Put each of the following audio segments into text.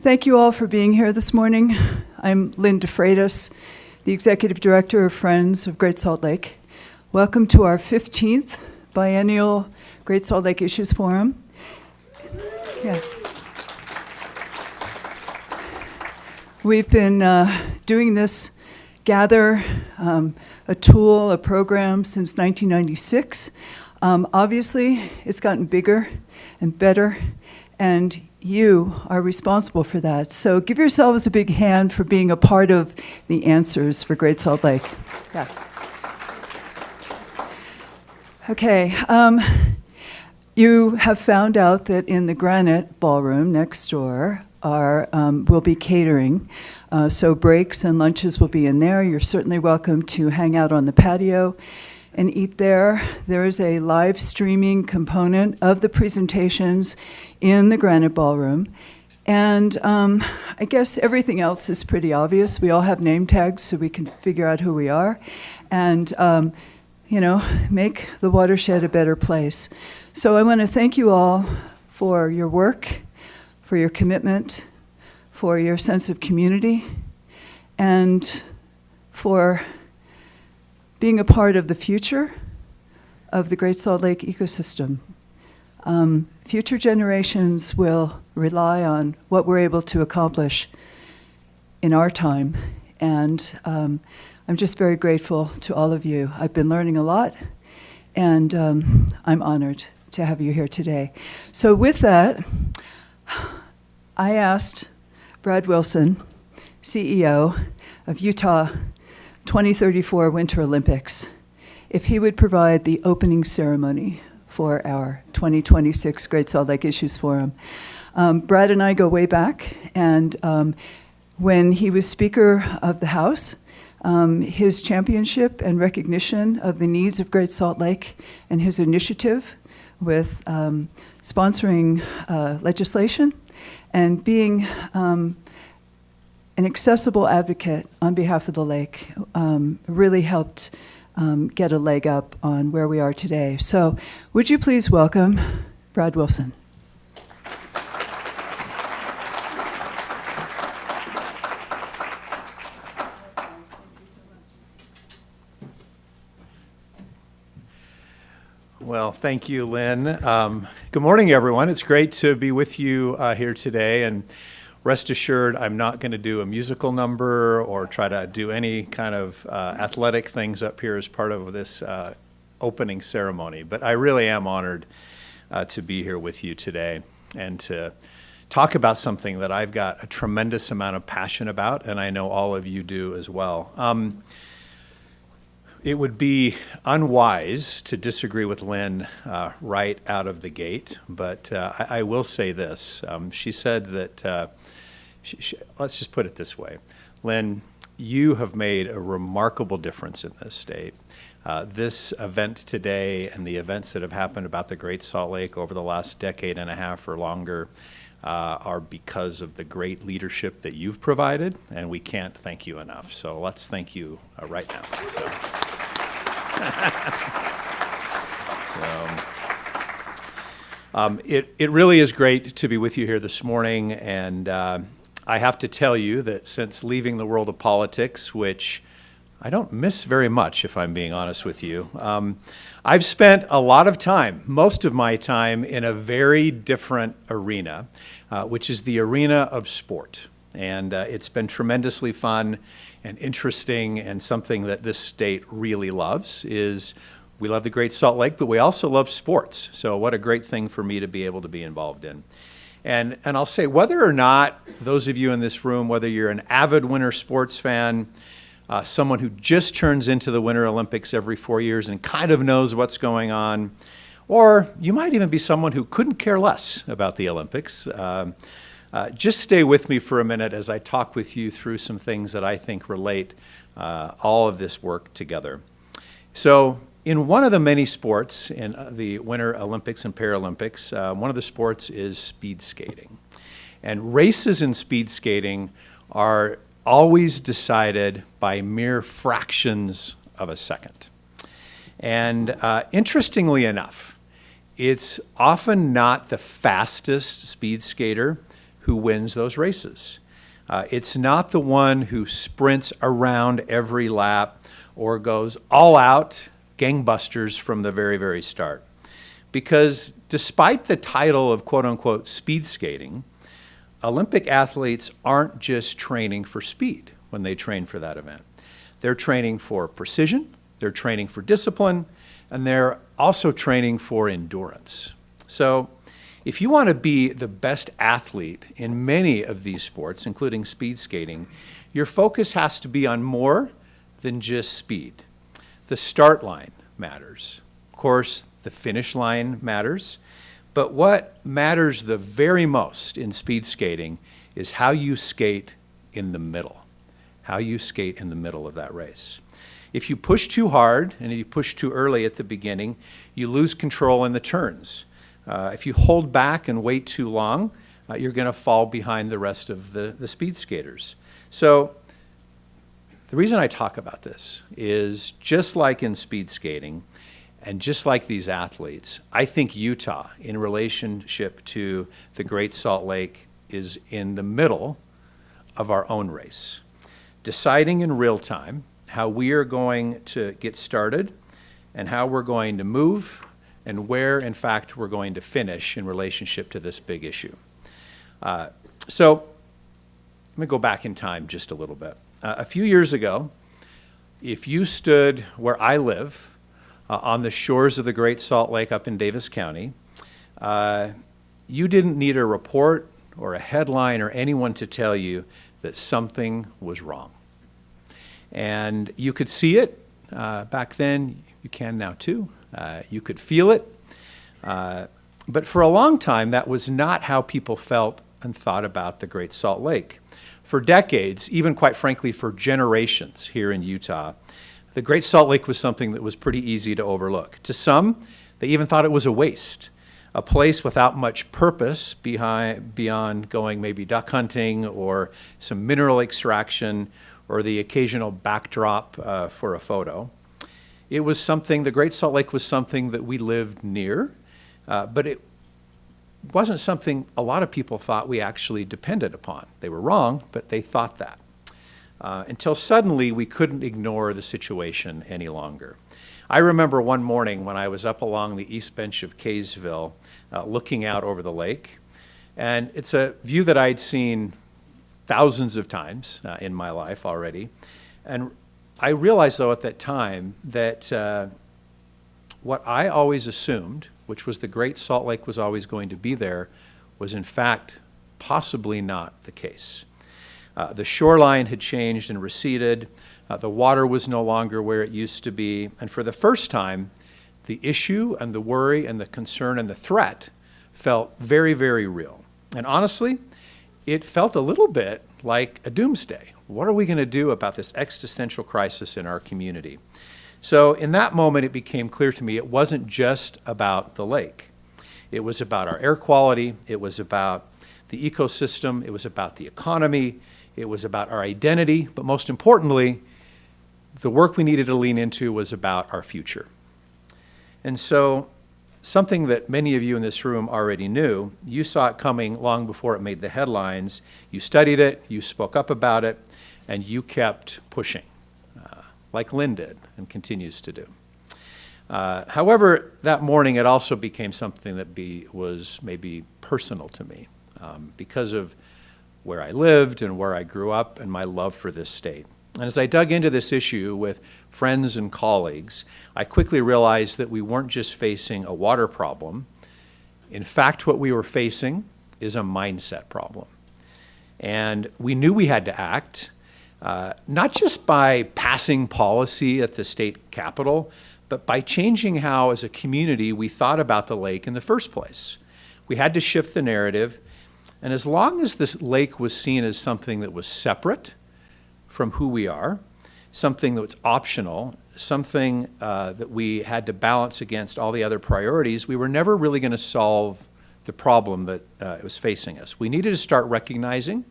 Thank you all for being here this morning. I'm Lynn DeFreitas, the Executive Director of Friends of Great Salt Lake. Welcome to our 15th biennial Great Salt Lake Issues Forum. Yeah. We've been doing this gather, a tool, a program since 1996. Obviously, it's gotten bigger and better, and you are responsible for that. So give yourselves a big hand for being a part of the answers for Great Salt Lake. Yes. Okay. You have found out that in the Granite Ballroom next door will be catering. So breaks and lunches will be in there. You're certainly welcome to hang out on the patio and eat there. There is a live streaming component of the presentations in the Granite Ballroom. And I guess everything else is pretty obvious. We all have name tags so we can figure out who we are and, make the watershed a better place. So I want to thank you all for your work, for your commitment, for your sense of community, and for being a part of the future of the Great Salt Lake ecosystem. Future generations will rely on what we're able to accomplish in our time, and I'm just very grateful to all of you. I've been learning a lot, and I'm honored to have you here today. So with that, I asked Brad Wilson, CEO of Utah 2034 Winter Olympics, if he would provide the opening ceremony for our 2026 Great Salt Lake Issues Forum. Brad and I go way back, and when he was Speaker of the House, his championship and recognition of the needs of Great Salt Lake and his initiative with sponsoring legislation and being an accessible advocate on behalf of the lake really helped get a leg up on where we are today. So would you please welcome Brad Wilson. Well, thank you, Lynn. Good morning, everyone. It's great to be with you here today, and rest assured I'm not going to do a musical number or try to do any kind of athletic things up here as part of this opening ceremony, but I really am honored to be here with you today and to talk about something that I've got a tremendous amount of passion about, and I know all of you do as well. It would be unwise to disagree with Lynn right out of the gate, but I will say this. She said that, let's just put it this way. Lynn, you have made a remarkable difference in this state. This event today and the events that have happened about the Great Salt Lake over the last decade and a half or longer are because of the great leadership that you've provided, and we can't thank you enough. So let's thank you right now. It really is great to be with you here this morning, and I have to tell you that since leaving the world of politics, which I don't miss very much if I'm being honest with you, I've spent a lot of time, most of my time, in a very different arena, which is the arena of sport. And it's been tremendously fun and interesting, and something that this state really loves is we love the Great Salt Lake, but we also love sports. So what a great thing for me to be able to be involved in. And I'll say, whether or not those of you in this room, whether you're an avid winter sports fan, someone who just turns into the Winter Olympics every 4 years and kind of knows what's going on, or you might even be someone who couldn't care less about the Olympics, just stay with me for a minute as I talk with you through some things that I think relate all of this work together. So in one of the many sports in the Winter Olympics and Paralympics, one of the sports is speed skating. And races in speed skating are always decided by mere fractions of a second. And interestingly enough, it's often not the fastest speed skater who wins those races. It's not the one who sprints around every lap or goes all out gangbusters from the very, very start. Because despite the title of quote-unquote speed skating, Olympic athletes aren't just training for speed when they train for that event. They're training for precision, they're training for discipline, and they're also training for endurance. So if you want to be the best athlete in many of these sports, including speed skating, your focus has to be on more than just speed. The start line matters. Of course, the finish line matters. But what matters the very most in speed skating is how you skate in the middle, how you skate in the middle of that race. If you push too hard and if you push too early at the beginning, you lose control in the turns. If you hold back and wait too long, you're going to fall behind the rest of the speed skaters. So the reason I talk about this is just like in speed skating, and just like these athletes, I think Utah, in relationship to the Great Salt Lake, is in the middle of our own race, deciding in real time how we are going to get started and how we're going to move and where, in fact, we're going to finish in relationship to this big issue. So let me go back in time just a little bit. A few years ago, if you stood where I live, on the shores of the Great Salt Lake up in Davis County, you didn't need a report or a headline or anyone to tell you that something was wrong. And you could see it back then. You can now too. You could feel it. But for a long time, that was not how people felt and thought about the Great Salt Lake. For decades, even quite frankly for generations here in Utah, the Great Salt Lake was something that was pretty easy to overlook. To some, they even thought it was a waste, a place without much purpose beyond going maybe duck hunting or some mineral extraction or the occasional backdrop for a photo. It was something, the Great Salt Lake was something that we lived near, but it wasn't something a lot of people thought we actually depended upon. They were wrong, but they thought that. Until suddenly we couldn't ignore the situation any longer. I remember one morning when I was up along the east bench of Kaysville looking out over the lake, and it's a view that I'd seen thousands of times in my life already. And I realized, though, at that time that what I always assumed, which was the Great Salt Lake was always going to be there, was in fact possibly not the case. The shoreline had changed and receded. The water was no longer where it used to be. And for the first time, the issue and the worry and the concern and the threat felt very, very real. And honestly, it felt a little bit like a doomsday. What are we going to do about this existential crisis in our community? So in that moment, it became clear to me it wasn't just about the lake. It was about our air quality. It was about the ecosystem. It was about the economy. It was about our identity. But most importantly, the work we needed to lean into was about our future. And so something that many of you in this room already knew, you saw it coming long before it made the headlines. You studied it, you spoke up about it, and you kept pushing, like Lynn did and continues to do. However, that morning it also became something that was maybe personal to me because of where I lived and where I grew up and my love for this state. And as I dug into this issue with friends and colleagues, I quickly realized that we weren't just facing a water problem. In fact, what we were facing is a mindset problem. And we knew we had to act, not just by passing policy at the state capitol, but by changing how, as a community, we thought about the lake in the first place. We had to shift the narrative. And as long as this lake was seen as something that was separate from who we are, something that was optional, something that we had to balance against all the other priorities, we were never really going to solve the problem that was facing us. We needed to start recognizing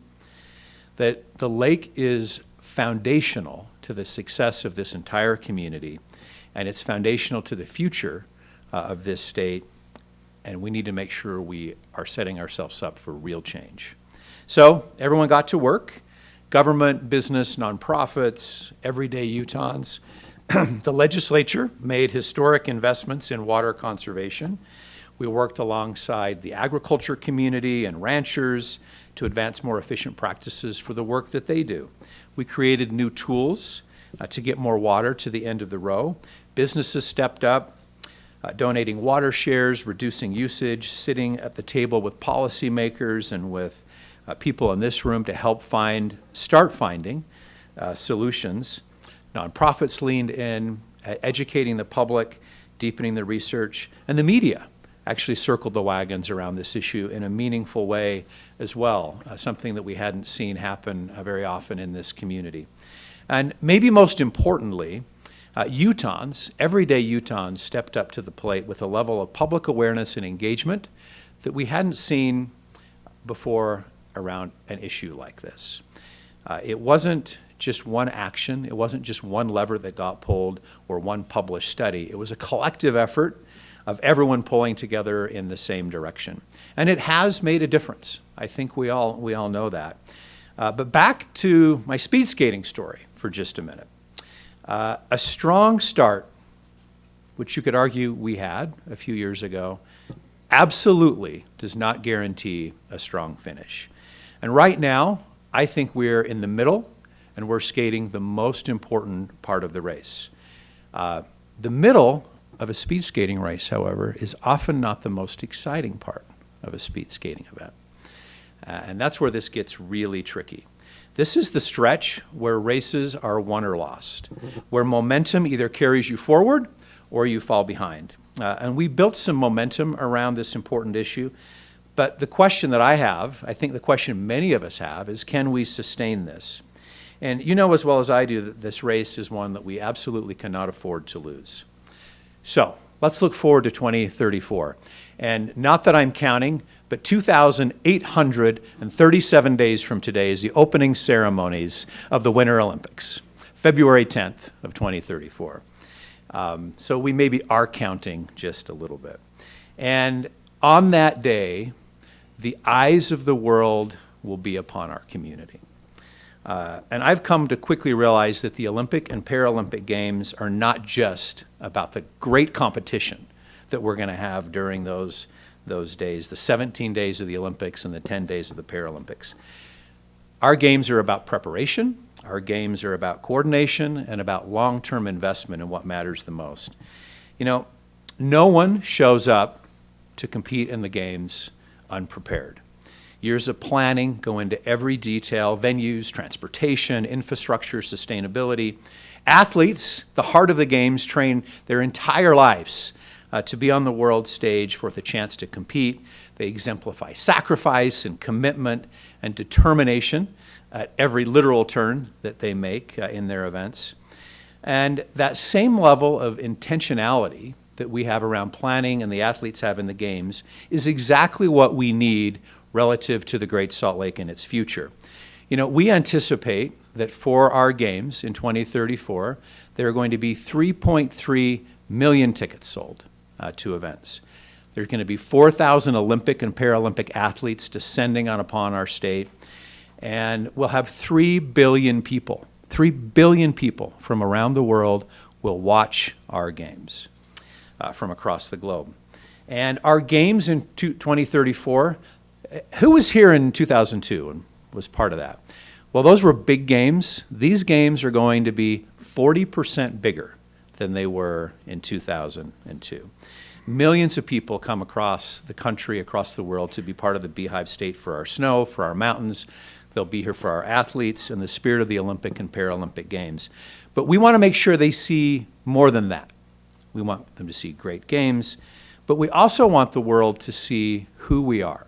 that the lake is foundational to the success of this entire community, and it's foundational to the future of this state, and we need to make sure we are setting ourselves up for real change. So everyone got to work, government, business, nonprofits, everyday Utahns. The legislature made historic investments in water conservation. We worked alongside the agriculture community and ranchers to advance more efficient practices for the work that they do. We created new tools to get more water to the end of the row. Businesses stepped up, donating water shares, reducing usage, sitting at the table with policymakers and with people in this room to help start finding solutions. Nonprofits leaned in, educating the public, deepening the research, and the media actually circled the wagons around this issue in a meaningful way as well, something that we hadn't seen happen very often in this community. And maybe most importantly, Utahns, everyday Utahns, stepped up to the plate with a level of public awareness and engagement that we hadn't seen before around an issue like this. It wasn't just one action, it wasn't just one lever that got pulled or one published study. It was a collective effort of everyone pulling together in the same direction. And it has made a difference. I think we all know that. But back to my speed skating story for just a minute. A strong start, which you could argue we had a few years ago, absolutely does not guarantee a strong finish. And right now, I think we're in the middle and we're skating the most important part of the race. The middle of a speed skating race, however, is often not the most exciting part of a speed skating event. And that's where this gets really tricky. This is the stretch where races are won or lost, where momentum either carries you forward or you fall behind. And we built some momentum around this important issue. But the question that I have, I think the question many of us have, is can we sustain this? And you know as well as I do that this race is one that we absolutely cannot afford to lose. So let's look forward to 2034. And not that I'm counting, but 2,837 days from today is the opening ceremonies of the Winter Olympics, February 10th of 2034. So we maybe are counting just a little bit. And on that day, the eyes of the world will be upon our community. And I've come to quickly realize that the Olympic and Paralympic Games are not just about the great competition that we're going to have during those days, the 17 days of the Olympics and the 10 days of the Paralympics. Our games are about preparation, our games are about coordination, and about long-term investment in what matters the most. You know, no one shows up to compete in the games unprepared. Years of planning go into every detail: venues, transportation, infrastructure, sustainability. Athletes, the heart of the games, train their entire lives to be on the world stage for the chance to compete. They exemplify sacrifice and commitment and determination at every literal turn that they make in their events. And that same level of intentionality that we have around planning and the athletes have in the games is exactly what we need relative to the Great Salt Lake and its future. You know, we anticipate that for our games in 2034, there are going to be 3.3 million tickets sold to events. There's going to be 4,000 Olympic and Paralympic athletes descending upon our state, and we'll have 3 billion people from around the world will watch our games from across the globe. And our games in 2034, who was here in 2002 and was part of that? Well, those were big games. These games are going to be 40% bigger than they were in 2002. Millions of people come across the country, across the world to be part of the Beehive State for our snow, for our mountains. They'll be here for our athletes in the spirit of the Olympic and Paralympic Games. But we want to make sure they see more than that. We want them to see great games, but we also want the world to see who we are.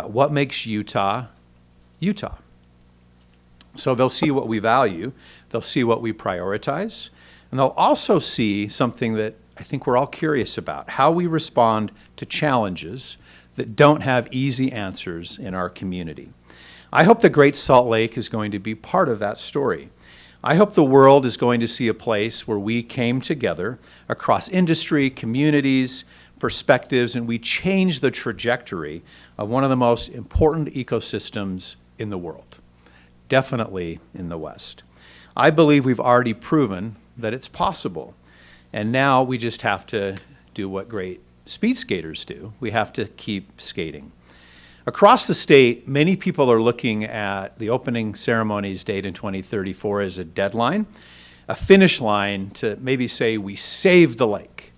What makes Utah, Utah? So they'll see what we value, they'll see what we prioritize, and they'll also see something that I think we're all curious about: how we respond to challenges that don't have easy answers in our community. I hope the Great Salt Lake is going to be part of that story. I hope the world is going to see a place where we came together across industry, communities, perspectives, and we change the trajectory of one of the most important ecosystems in the world, definitely in the West. I believe we've already proven that it's possible, and now we just have to do what great speed skaters do. We have to keep skating. Across the state, many people are looking at the opening ceremony's date in 2034 as a deadline, a finish line to maybe say we saved the lake.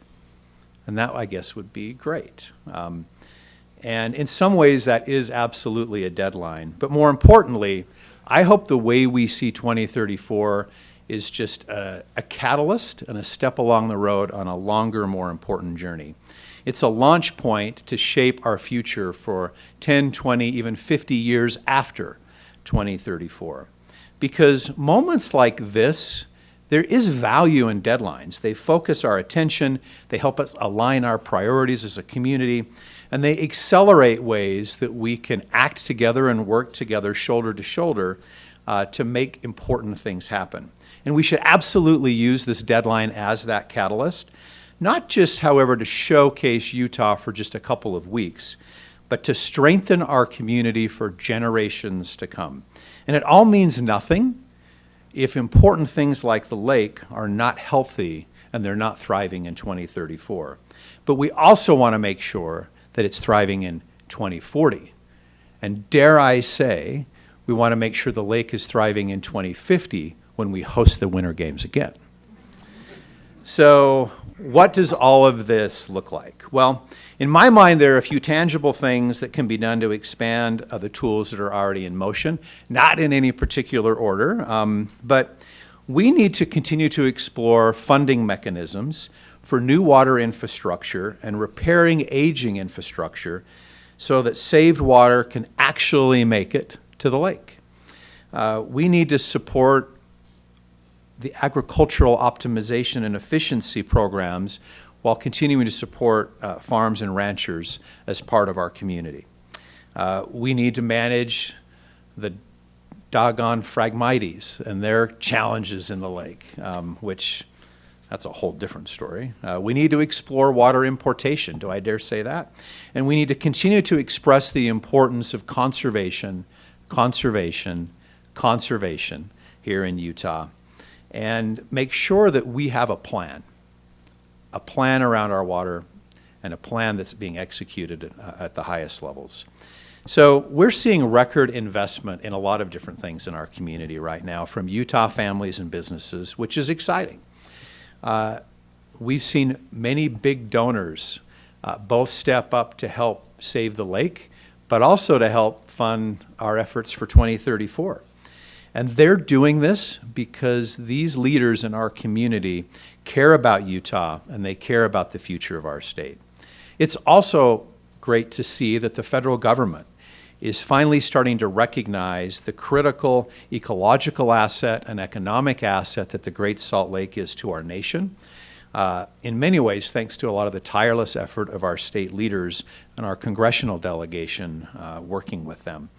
And that, I guess, would be great. And in some ways, that is absolutely a deadline. But more importantly, I hope the way we see 2034 is just a catalyst and a step along the road on a longer, more important journey. It's a launch point to shape our future for 10, 20, even 50 years after 2034. Because moments like this, there is value in deadlines. They focus our attention, they help us align our priorities as a community, and they accelerate ways that we can act together and work together shoulder to shoulder to make important things happen. And we should absolutely use this deadline as that catalyst. Not just, however, to showcase Utah for just a couple of weeks, but to strengthen our community for generations to come. And it all means nothing if important things like the lake are not healthy and they're not thriving in 2034. But we also want to make sure that it's thriving in 2040. And dare I say, we want to make sure the lake is thriving in 2050 when we host the Winter Games again. So what does all of this look like? Well, in my mind, there are a few tangible things that can be done to expand the tools that are already in motion, not in any particular order, but we need to continue to explore funding mechanisms for new water infrastructure and repairing aging infrastructure so that saved water can actually make it to the lake. We need to support the agricultural optimization and efficiency programs while continuing to support farms and ranchers as part of our community. We need to manage the doggone Phragmites and their challenges in the lake, which that's a whole different story. We need to explore water importation, do I dare say that? And we need to continue to express the importance of conservation, conservation, conservation here in Utah, and make sure that we have a plan around our water and a plan that's being executed at the highest levels. So we're seeing record investment in a lot of different things in our community right now from Utah families and businesses, which is exciting. We've seen many big donors both step up to help save the lake, but also to help fund our efforts for 2034. And they're doing this because these leaders in our community care about Utah and they care about the future of our state. It's also great to see that the federal government is finally starting to recognize the critical ecological asset and economic asset that the Great Salt Lake is to our nation. In many ways, thanks to a lot of the tireless effort of our state leaders and our congressional delegation working with them.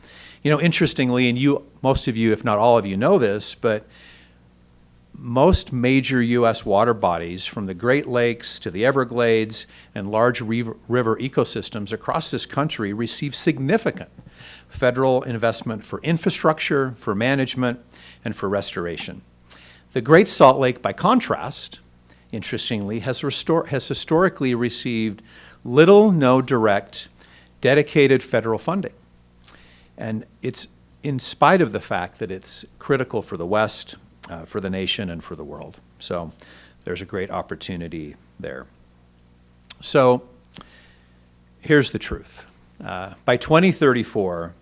You know, interestingly, and most of you, if not all of you, know this, but most major U.S. water bodies, from the Great Lakes to the Everglades and large river ecosystems across this country, receive significant federal investment for infrastructure, for management, and for restoration. The Great Salt Lake, by contrast, interestingly, has historically received little, no direct, dedicated federal funding. And it's in spite of the fact that it's critical for the West, for the nation, and for the world. So there's a great opportunity there. So here's the truth. By 2034,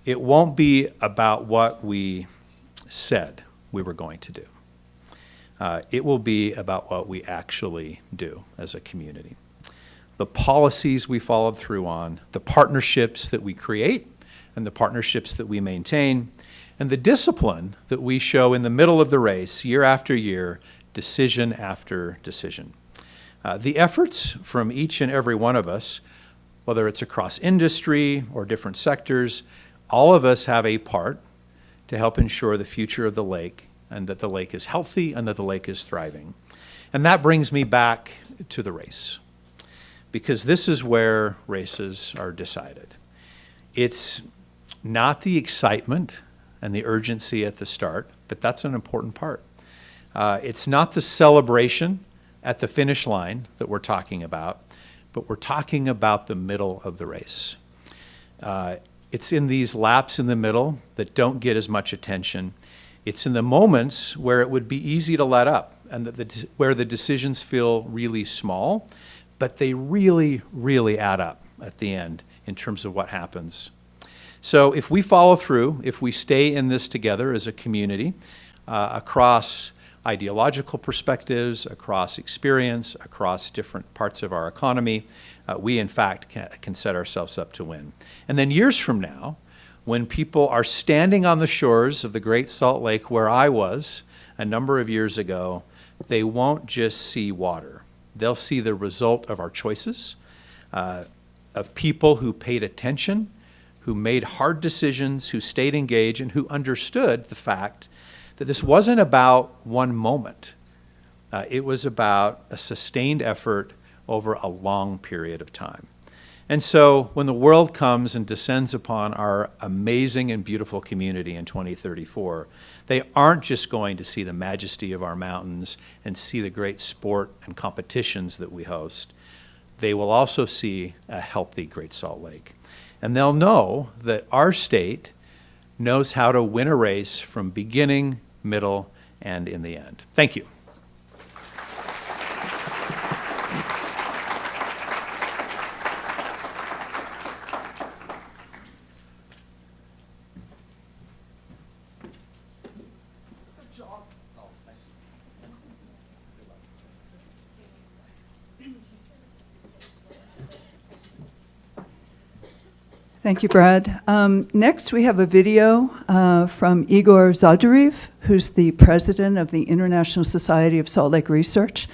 it won't be about what we said we were going to do. It will be about what we actually do as a community. The policies we followed through on, the partnerships that we create, and the partnerships that we maintain, and the discipline that we show in the middle of the race, year after year, decision after decision. The efforts from each and every one of us, whether it's across industry or different sectors, all of us have a part to help ensure the future of the lake and that the lake is healthy and that the lake is thriving. And that brings me back to the race. because this is where races are decided. It's not the excitement and the urgency at the start, but that's an important part. It's not the celebration at the finish line that we're talking about, but we're talking about the middle of the race. It's in these laps in the middle that don't get as much attention. It's in the moments where it would be easy to let up and where the decisions feel really small, but they really, really add up at the end in terms of what happens. So if we follow through, if we stay in this together as a community, across ideological perspectives, across experience, across different parts of our economy, we in fact can set ourselves up to win. And then years from now, when people are standing on the shores of the Great Salt Lake where I was a number of years ago, they won't just see water. They'll see the result of our choices, of people who paid attention, who made hard decisions, who stayed engaged, and who understood the fact that this wasn't about one moment. It was about a sustained effort over a long period of time. And so when the world comes and descends upon our amazing and beautiful community in 2034, they aren't just going to see the majesty of our mountains and see the great sport and competitions that we host. They will also see a healthy Great Salt Lake. And they'll know that our state knows how to win a race from beginning, middle, and in the end. Thank you. Thank you, Brad. Next, we have a video from Egor Zadereev, who's the president of the International Society of Salt Lake Research.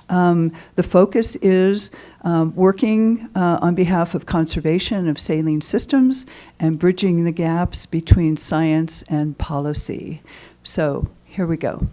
The focus is working on behalf of conservation of saline systems and bridging the gaps between science and policy. So here we go.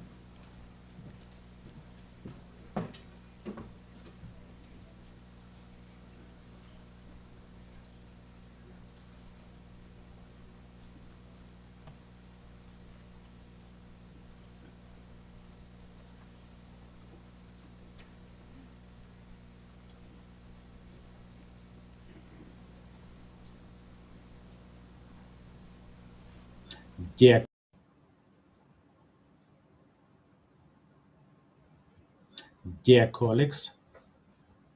Dear, dear colleagues,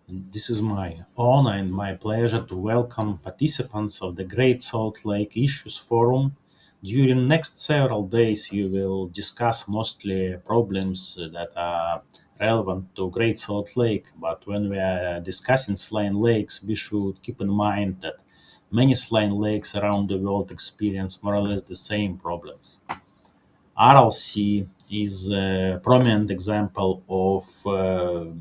this is my honor and my pleasure to welcome participants of the Great Salt Lake Issues Forum. During next several days, you will discuss mostly problems that are relevant to Great Salt Lake. But when we are discussing saline lakes, we should keep in mind that many saline lakes around the world experience more or less the same problems. Aral Sea is a prominent example of a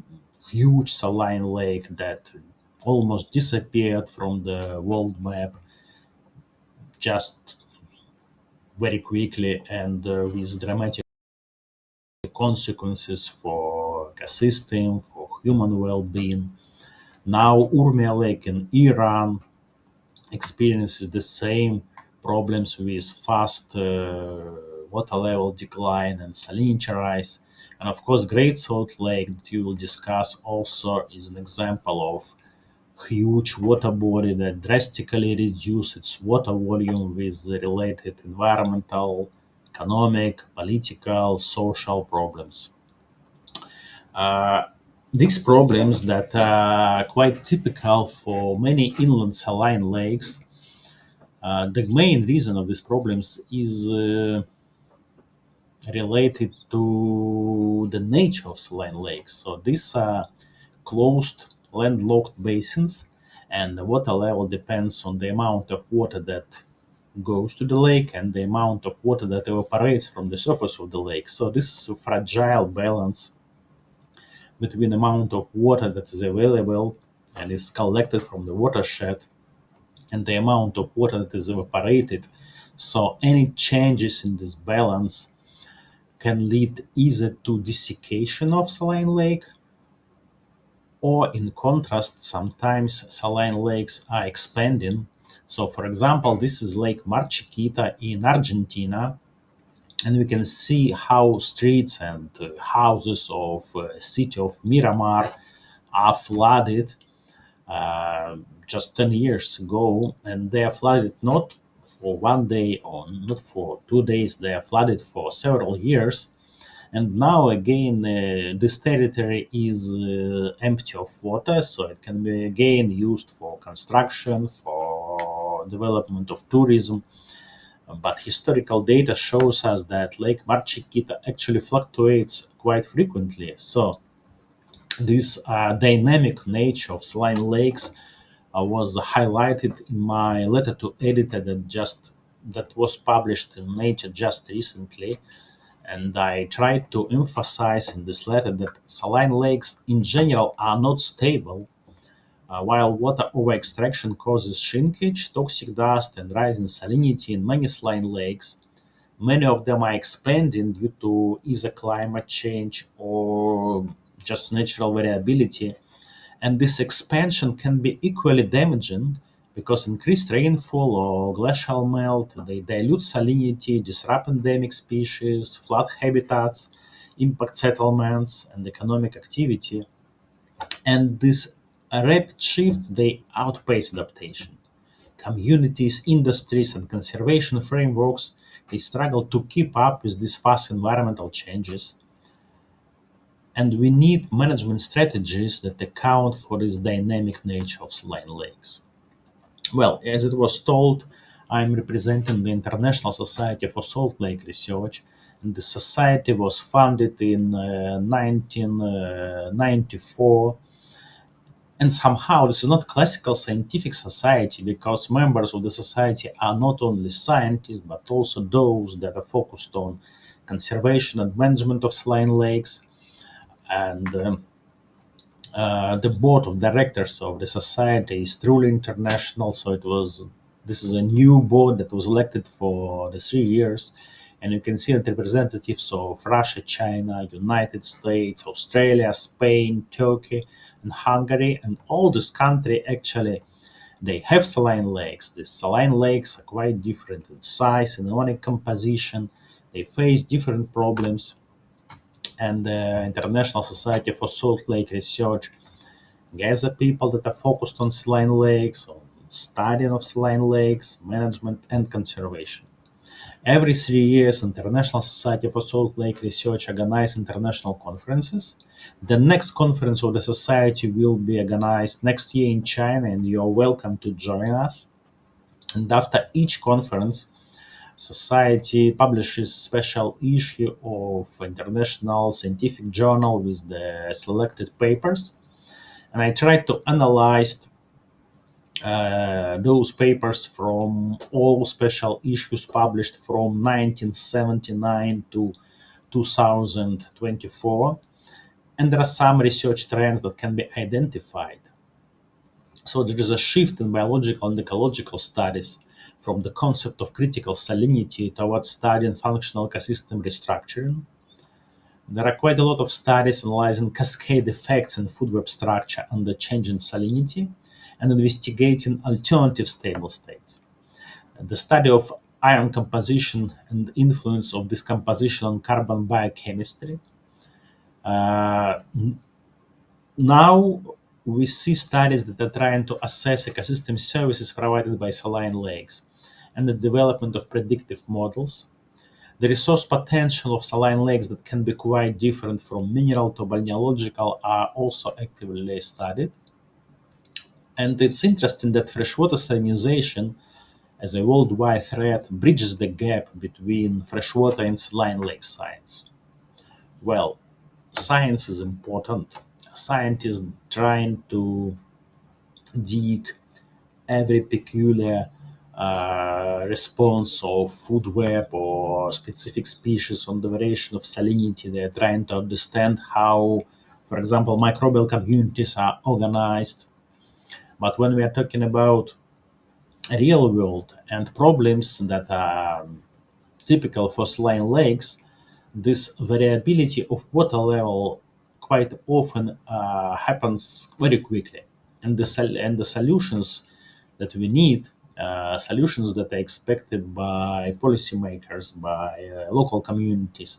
huge saline lake that almost disappeared from the world map just very quickly and with dramatic consequences for ecosystem, for human well-being. Now Urmia Lake in Iran experiences the same problems with fast water level decline and salinity rise. And of course, Great Salt Lake that you will discuss also is an example of huge water body that drastically reduced its water volume with related environmental, economic, political, social problems. These problems that are quite typical for many inland saline lakes. The main reason of these problems is related to the nature of saline lakes. So these are closed, landlocked basins, and the water level depends on the amount of water that goes to the lake and the amount of water that evaporates from the surface of the lake. So this is a fragile balance between the amount of water that is available and is collected from the watershed and the amount of water that is evaporated. So any changes in this balance can lead either to desiccation of saline lake or in contrast, sometimes saline lakes are expanding. So, for example, this is Lake Mar Chiquita in Argentina, and we can see how streets and houses of city of Miramar are flooded just 10 years ago, and they are flooded not for one day or not for 2 days, they are flooded for several years. And now again, this territory is empty of water, so it can be again used for construction, for development of tourism. But historical data shows us that Lake Mar Chiquita actually fluctuates quite frequently. So this dynamic nature of saline lakes was highlighted in my letter to editor that was published in Nature just recently. And I tried to emphasize in this letter that saline lakes in general are not stable. While water over extraction causes shrinkage, toxic dust, and rising salinity in many saline lakes, many of them are expanding due to either climate change or just natural variability. And this expansion can be equally damaging because increased rainfall or glacial melt, they dilute salinity, disrupt endemic species, flood habitats, impact settlements and economic activity. And this rapid shifts, they outpace adaptation. Communities, industries, and conservation frameworks, they struggle to keep up with these fast environmental changes. And we need management strategies that account for this dynamic nature of saline lakes. Well, as it was told, I'm representing the International Society for Salt Lake Research, and the society was founded in 1994. And somehow this is not classical scientific society because members of the society are not only scientists but also those that are focused on conservation and management of saline lakes. And the board of directors of the society is truly international. So this is a new board that was elected for the 3 years, and you can see that representatives of Russia, China, United States, Australia, Spain, Turkey, and Hungary, and all this country actually they have saline lakes. These saline lakes are quite different in size and ionic composition. They face different problems, and the International Society for Salt Lake Research gather people that are focused on saline lakes, on studying of saline lakes, management, and conservation. Every 3 years, International Society for Salt Lake Research organizes international conferences. The next conference of the society will be organized next year in China, and you're welcome to join us. And after each conference, society publishes special issue of international scientific journal with the selected papers. And I tried to analyze those papers from all special issues published from 1979 to 2024. And there are some research trends that can be identified. So there is a shift in biological and ecological studies from the concept of critical salinity towards studying functional ecosystem restructuring. There are quite a lot of studies analyzing cascade effects in food web structure under changing salinity and investigating alternative stable states. The study of ion composition and influence of this composition on carbon biochemistry. Now we see studies that are trying to assess ecosystem services provided by saline lakes and the development of predictive models. The resource potential of saline lakes that can be quite different from mineral to balneological are also actively studied. And it's interesting that freshwater salinization as a worldwide threat bridges the gap between freshwater and saline lake science. Well, science is important. Scientists trying to dig every peculiar response of food web or specific species on the variation of salinity. They're trying to understand how, for example, microbial communities are organized. But when we are talking about real world and problems that are typical for saline lakes, this variability of water level quite often happens very quickly. And the solutions that we need, solutions that are expected by policymakers, by local communities,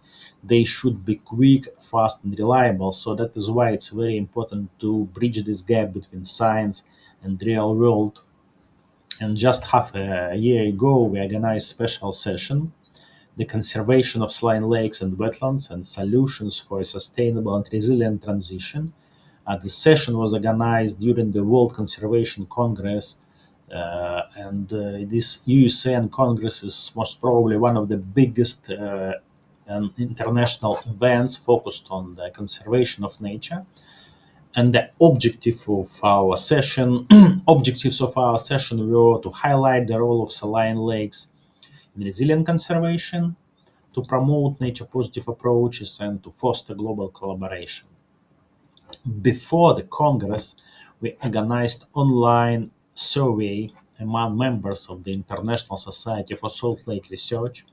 they should be quick, fast, and reliable. So that is why it's very important to bridge this gap between science and real world. And just half a year ago, we organized a special session, the conservation of saline lakes and wetlands and solutions for a sustainable and resilient transition. The session was organized during the World Conservation Congress, and this USN Congress is most probably one of the biggest international events focused on the conservation of nature. And the objectives of our session were to highlight the role of saline lakes in resilient conservation, to promote nature-positive approaches, and to foster global collaboration. Before the Congress, we organized online survey among members of the International Society for Salt Lake Research,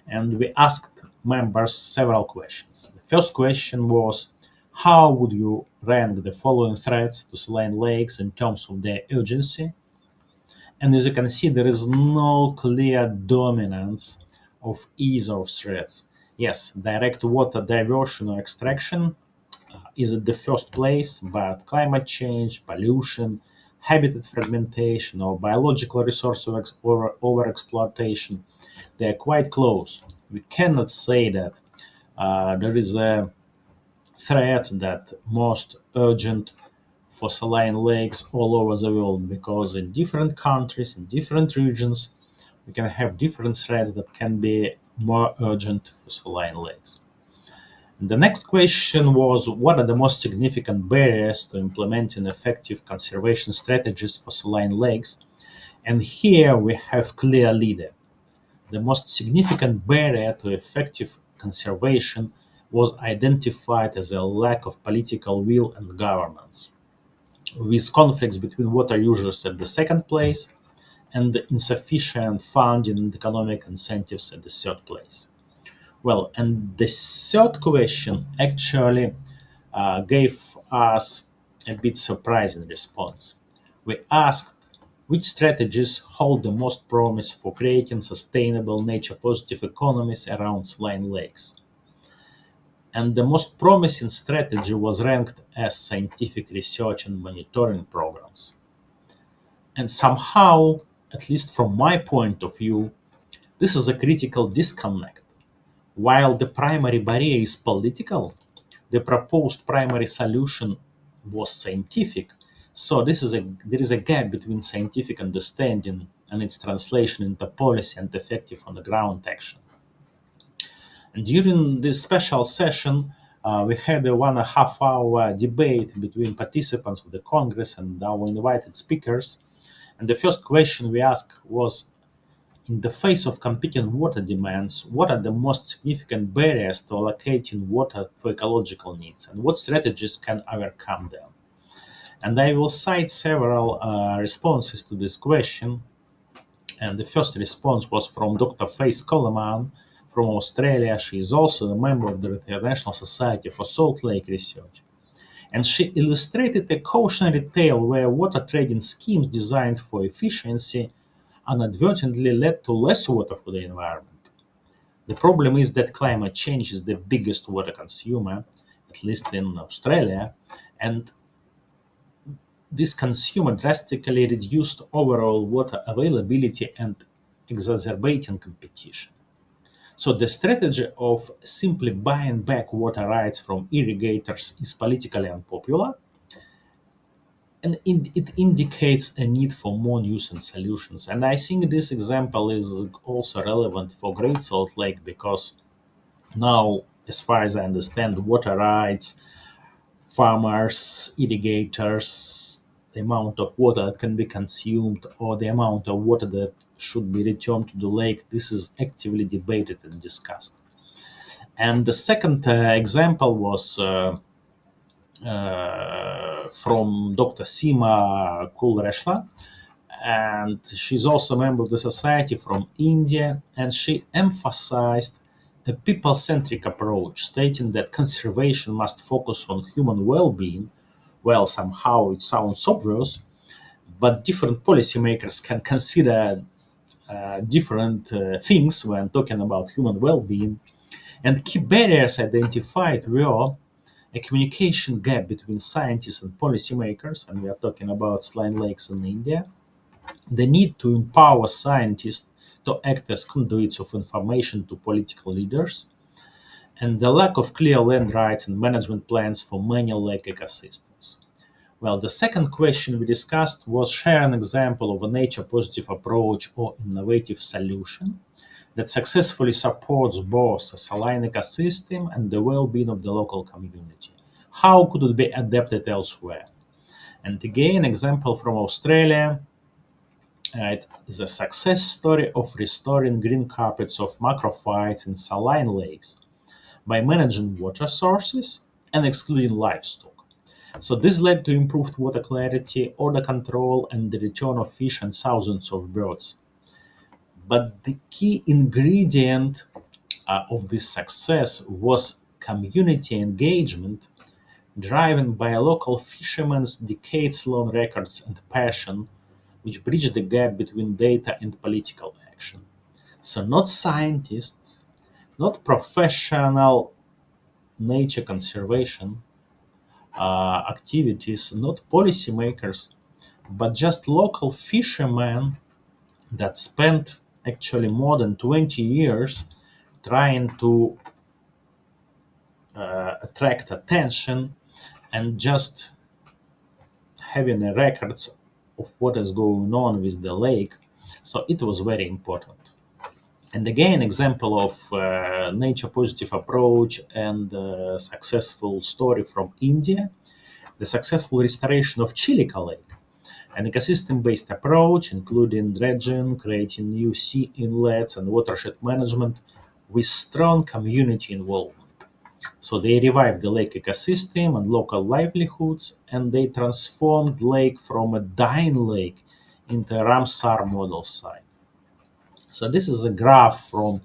and we asked members several questions. The first question was, how would you rank the following threats to saline lakes in terms of their urgency? And as you can see, there is no clear dominance of either of threats. Yes, direct water diversion or extraction is at the first place, but climate change, pollution, habitat fragmentation, or biological resource overexploitation, they are quite close. We cannot say that there is a threat that most urgent for saline lakes all over the world, because in different countries, in different regions, we can have different threats that can be more urgent for saline lakes. And the next question was, what are the most significant barriers to implementing effective conservation strategies for saline lakes? And here we have clear leader. The most significant barrier to effective conservation was identified as a lack of political will and governance, with conflicts between water users at the second place and insufficient funding and economic incentives at the third place. Well, and the third question actually gave us a bit surprising response. We asked which strategies hold the most promise for creating sustainable nature-positive economies around saline lakes. And the most promising strategy was ranked as scientific research and monitoring programs. And somehow, at least from my point of view, this is a critical disconnect. While the primary barrier is political, the proposed primary solution was scientific. So there is a gap between scientific understanding and its translation into policy and effective on-the-ground action. And during this special session, we had a 1.5 hour debate between participants of the Congress and our invited speakers. And the first question we asked was, in the face of competing water demands, what are the most significant barriers to allocating water for ecological needs, and what strategies can overcome them? And I will cite several responses to this question. And the first response was from Dr. Faith Coleman from Australia. She is also a member of the International Society for Salt Lake Research. And she illustrated a cautionary tale where water trading schemes designed for efficiency inadvertently led to less water for the environment. The problem is that climate change is the biggest water consumer, at least in Australia, and this consumer drastically reduced overall water availability and exacerbating competition. So the strategy of simply buying back water rights from irrigators is politically unpopular, and it indicates a need for more nuisance solutions. And I think this example is also relevant for Great Salt Lake, because now, as far as I understand, water rights, farmers, irrigators, the amount of water that can be consumed, or the amount of water that should be returned to the lake, this is actively debated and discussed. And the second example was from Dr. Seema Kulreshla, and she's also a member of the society from India, and she emphasized a people-centric approach, stating that conservation must focus on human well-being. Well, somehow it sounds obvious, but different policymakers can consider different things when talking about human well-being. And key barriers identified were a communication gap between scientists and policymakers, and we are talking about Saline lakes in India, the need to empower scientists to act as conduits of information to political leaders, and the lack of clear land rights and management plans for many lake ecosystems. Well, the second question we discussed was share an example of a nature positive approach or innovative solution that successfully supports both a saline ecosystem and the well being of the local community. How could it be adapted elsewhere? And again, example from Australia. It is a success story of restoring green carpets of macrophytes in saline lakes by managing water sources and excluding livestock. So this led to improved water clarity, odor control, and the return of fish and thousands of birds. But the key ingredient of this success was community engagement, driven by local fishermen's decades-long records and passion, which bridged the gap between data and political action. So not scientists, not professional nature conservation activities, not policymakers, but just local fishermen that spent actually more than 20 years trying to attract attention and just having a records of what is going on with the lake. So it was very important. And again, example of nature positive approach and successful story from India, the successful restoration of Chilika Lake, an ecosystem-based approach, including dredging, creating new sea inlets and watershed management with strong community involvement. So they revived the lake ecosystem and local livelihoods, and they transformed lake from a dying lake into a Ramsar model site. So this is a graph from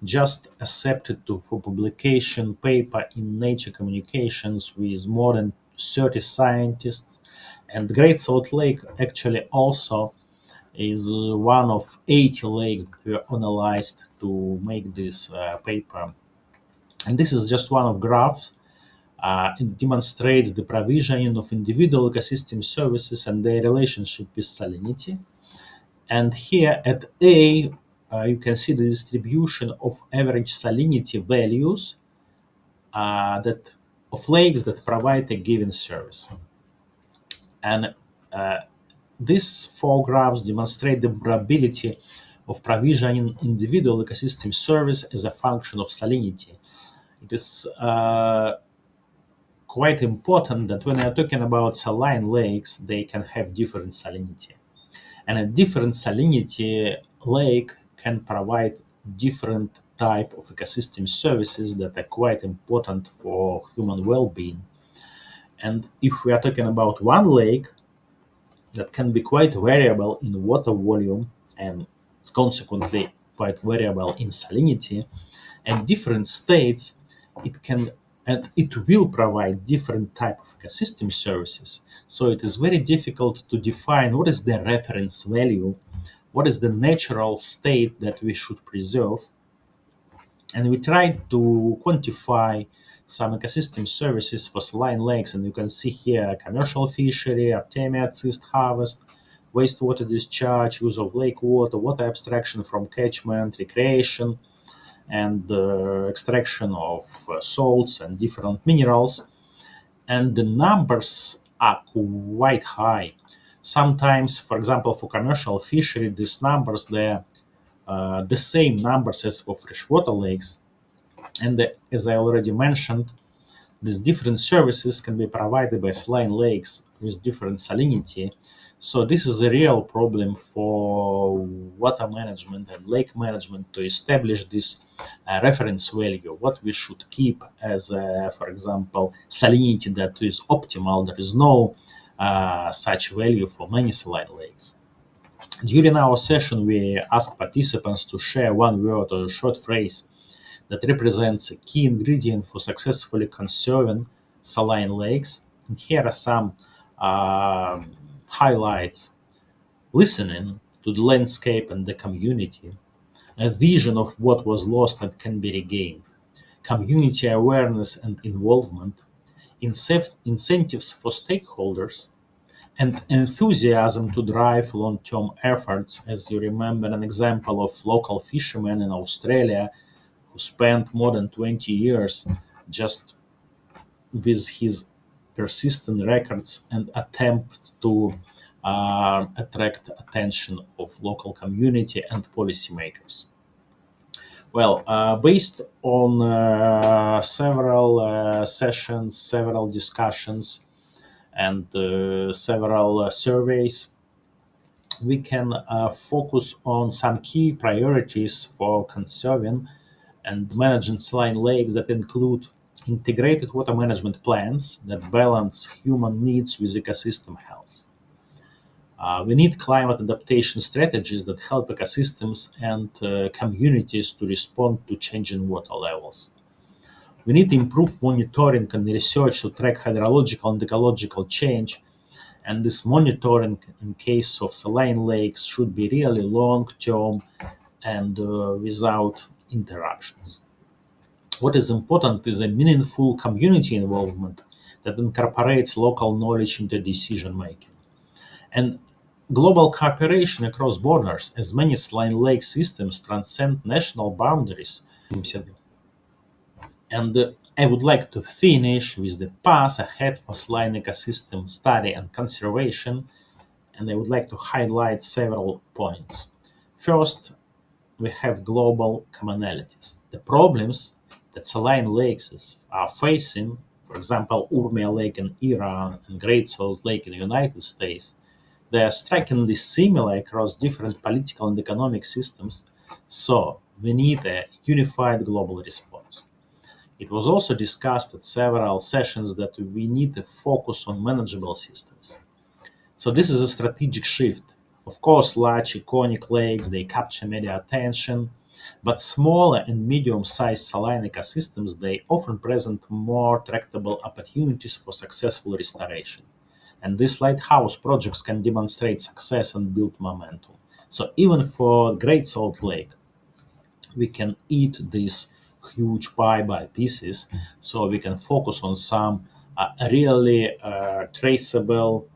just accepted for publication paper in Nature Communications with more than 30 scientists. And Great Salt Lake actually also is one of 80 lakes that were analyzed to make this paper. And this is just one of graphs. It demonstrates the provisioning of individual ecosystem services and their relationship with salinity. And here at A, you can see the distribution of average salinity values that of lakes that provide a given service. And these four graphs demonstrate the probability of provisioning individual ecosystem service as a function of salinity. It is quite important that when we are talking about saline lakes, they can have different salinity. And a different salinity lake can provide different type of ecosystem services that are quite important for human well-being. And if we are talking about one lake that can be quite variable in water volume and consequently quite variable in salinity, and different states, it will provide different type of ecosystem services. So it is very difficult to define what is the reference value, what is the natural state that we should preserve. And we tried to quantify some ecosystem services for saline lakes, and you can see here commercial fishery, Artemia cyst harvest, wastewater discharge, use of lake water, water abstraction from catchment, recreation, and extraction of salts and different minerals. And the numbers are quite high. Sometimes, for example, for commercial fishery, these numbers, they're the same numbers as for freshwater lakes. And as I already mentioned, these different services can be provided by saline lakes with different salinity. So this is a real problem for water management and lake management to establish this reference value, what we should keep as, for example, salinity that is optimal. There is no such value for many saline lakes. During our session, we asked participants to share one word or a short phrase that represents a key ingredient for successfully conserving saline lakes. And here are some highlights: listening to the landscape and the community, a vision of what was lost and can be regained, community awareness and involvement, incentives for stakeholders, and enthusiasm to drive long-term efforts. As you remember, an example of local fisherman in Australia who spent more than 20 years just with his persistent records and attempts to attract attention of local community and policymakers. Well, based on several sessions, several discussions, and several surveys, we can focus on some key priorities for conserving and managing saline lakes that include integrated water management plans that balance human needs with ecosystem health. We need climate adaptation strategies that help ecosystems and communities to respond to changing water levels. We need improved monitoring and research to track hydrological and ecological change, and this monitoring in case of saline lakes should be really long-term and without interruptions. What is important is a meaningful community involvement that incorporates local knowledge into decision making. And global cooperation across borders, as many saline lake systems transcend national boundaries. And I would like to finish with the path ahead for saline ecosystem study and conservation, and I would like to highlight several points. First, we have global commonalities. The problems that saline lakes are facing, for example, Urmia Lake in Iran and Great Salt Lake in the United States, they are strikingly similar across different political and economic systems, so we need a unified global response. It was also discussed at several sessions that we need to focus on manageable systems. So this is a strategic shift. Of course, large iconic lakes, they capture media attention, but smaller and medium-sized saline ecosystems, they often present more tractable opportunities for successful restoration. And these lighthouse projects can demonstrate success and build momentum. So even for Great Salt Lake, we can eat this huge pie by pieces, so we can focus on some really traceable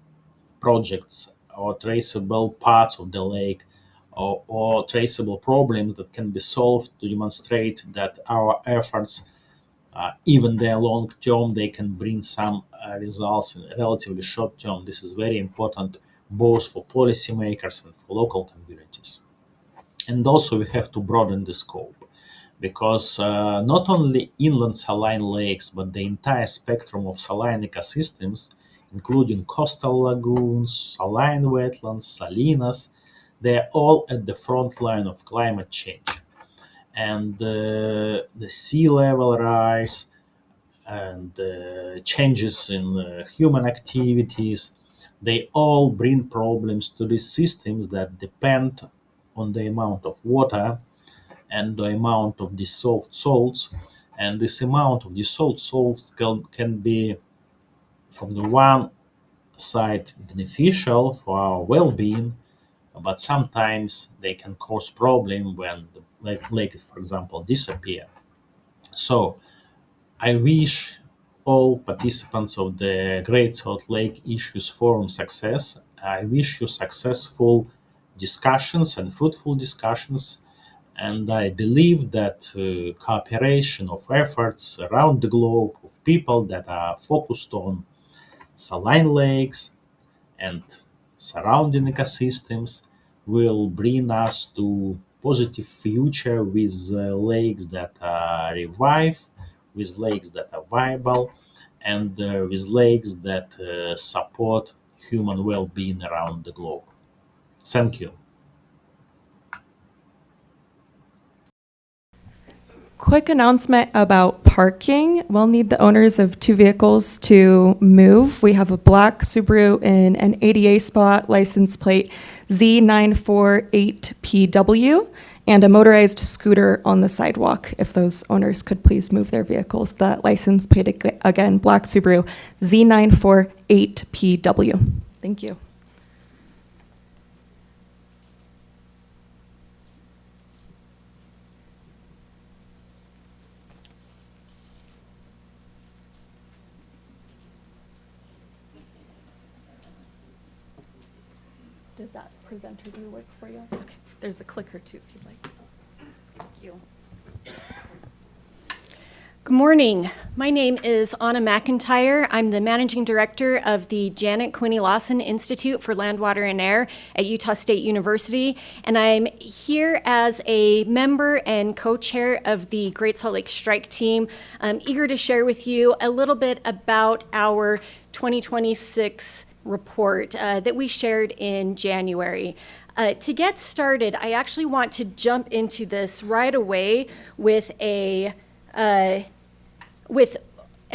projects or traceable parts of the lake or traceable problems that can be solved to demonstrate that our efforts, even they're long term, they can bring some results in relatively short term. This is very important both for policymakers and for local communities. And also we have to broaden the scope, because not only inland saline lakes, but the entire spectrum of saline ecosystems, including coastal lagoons, saline wetlands, salinas, they're all at the front line of climate change. And the sea level rise and changes in human activities, they all bring problems to these systems that depend on the amount of water and the amount of dissolved salts. And this amount of dissolved salts can be, from the one side, beneficial for our well-being, but sometimes they can cause problem when the lake, for example, disappear. So I wish all participants of the Great Salt Lake Issues Forum success. I wish you successful discussions and fruitful discussions. And I believe that cooperation of efforts around the globe of people that are focused on saline lakes and surrounding ecosystems will bring us to positive future with lakes that are revived, with lakes that are viable, and with lakes that support human well-being around the globe. Thank you. Quick announcement about parking. We'll need the owners of 2 vehicles to move. We have a black Subaru in an ADA spot, license plate Z948PW, and a motorized scooter on the sidewalk, if those owners could please move their vehicles. The license plate, again, black Subaru, Z948PW. Thank you. Does that presenter do work for you? Okay, there's a clicker too if you'd like. Thank you. Good morning. My name is Anna McEntire. I'm the managing director of the Janet Quinney Lawson Institute for Land, Water, and Air at Utah State University, and I'm here as a member and co-chair of the Great Salt Lake Strike Team. I'm eager to share with you a little bit about our 2026 report that we shared in January. To get started, I actually want to jump into this right away with a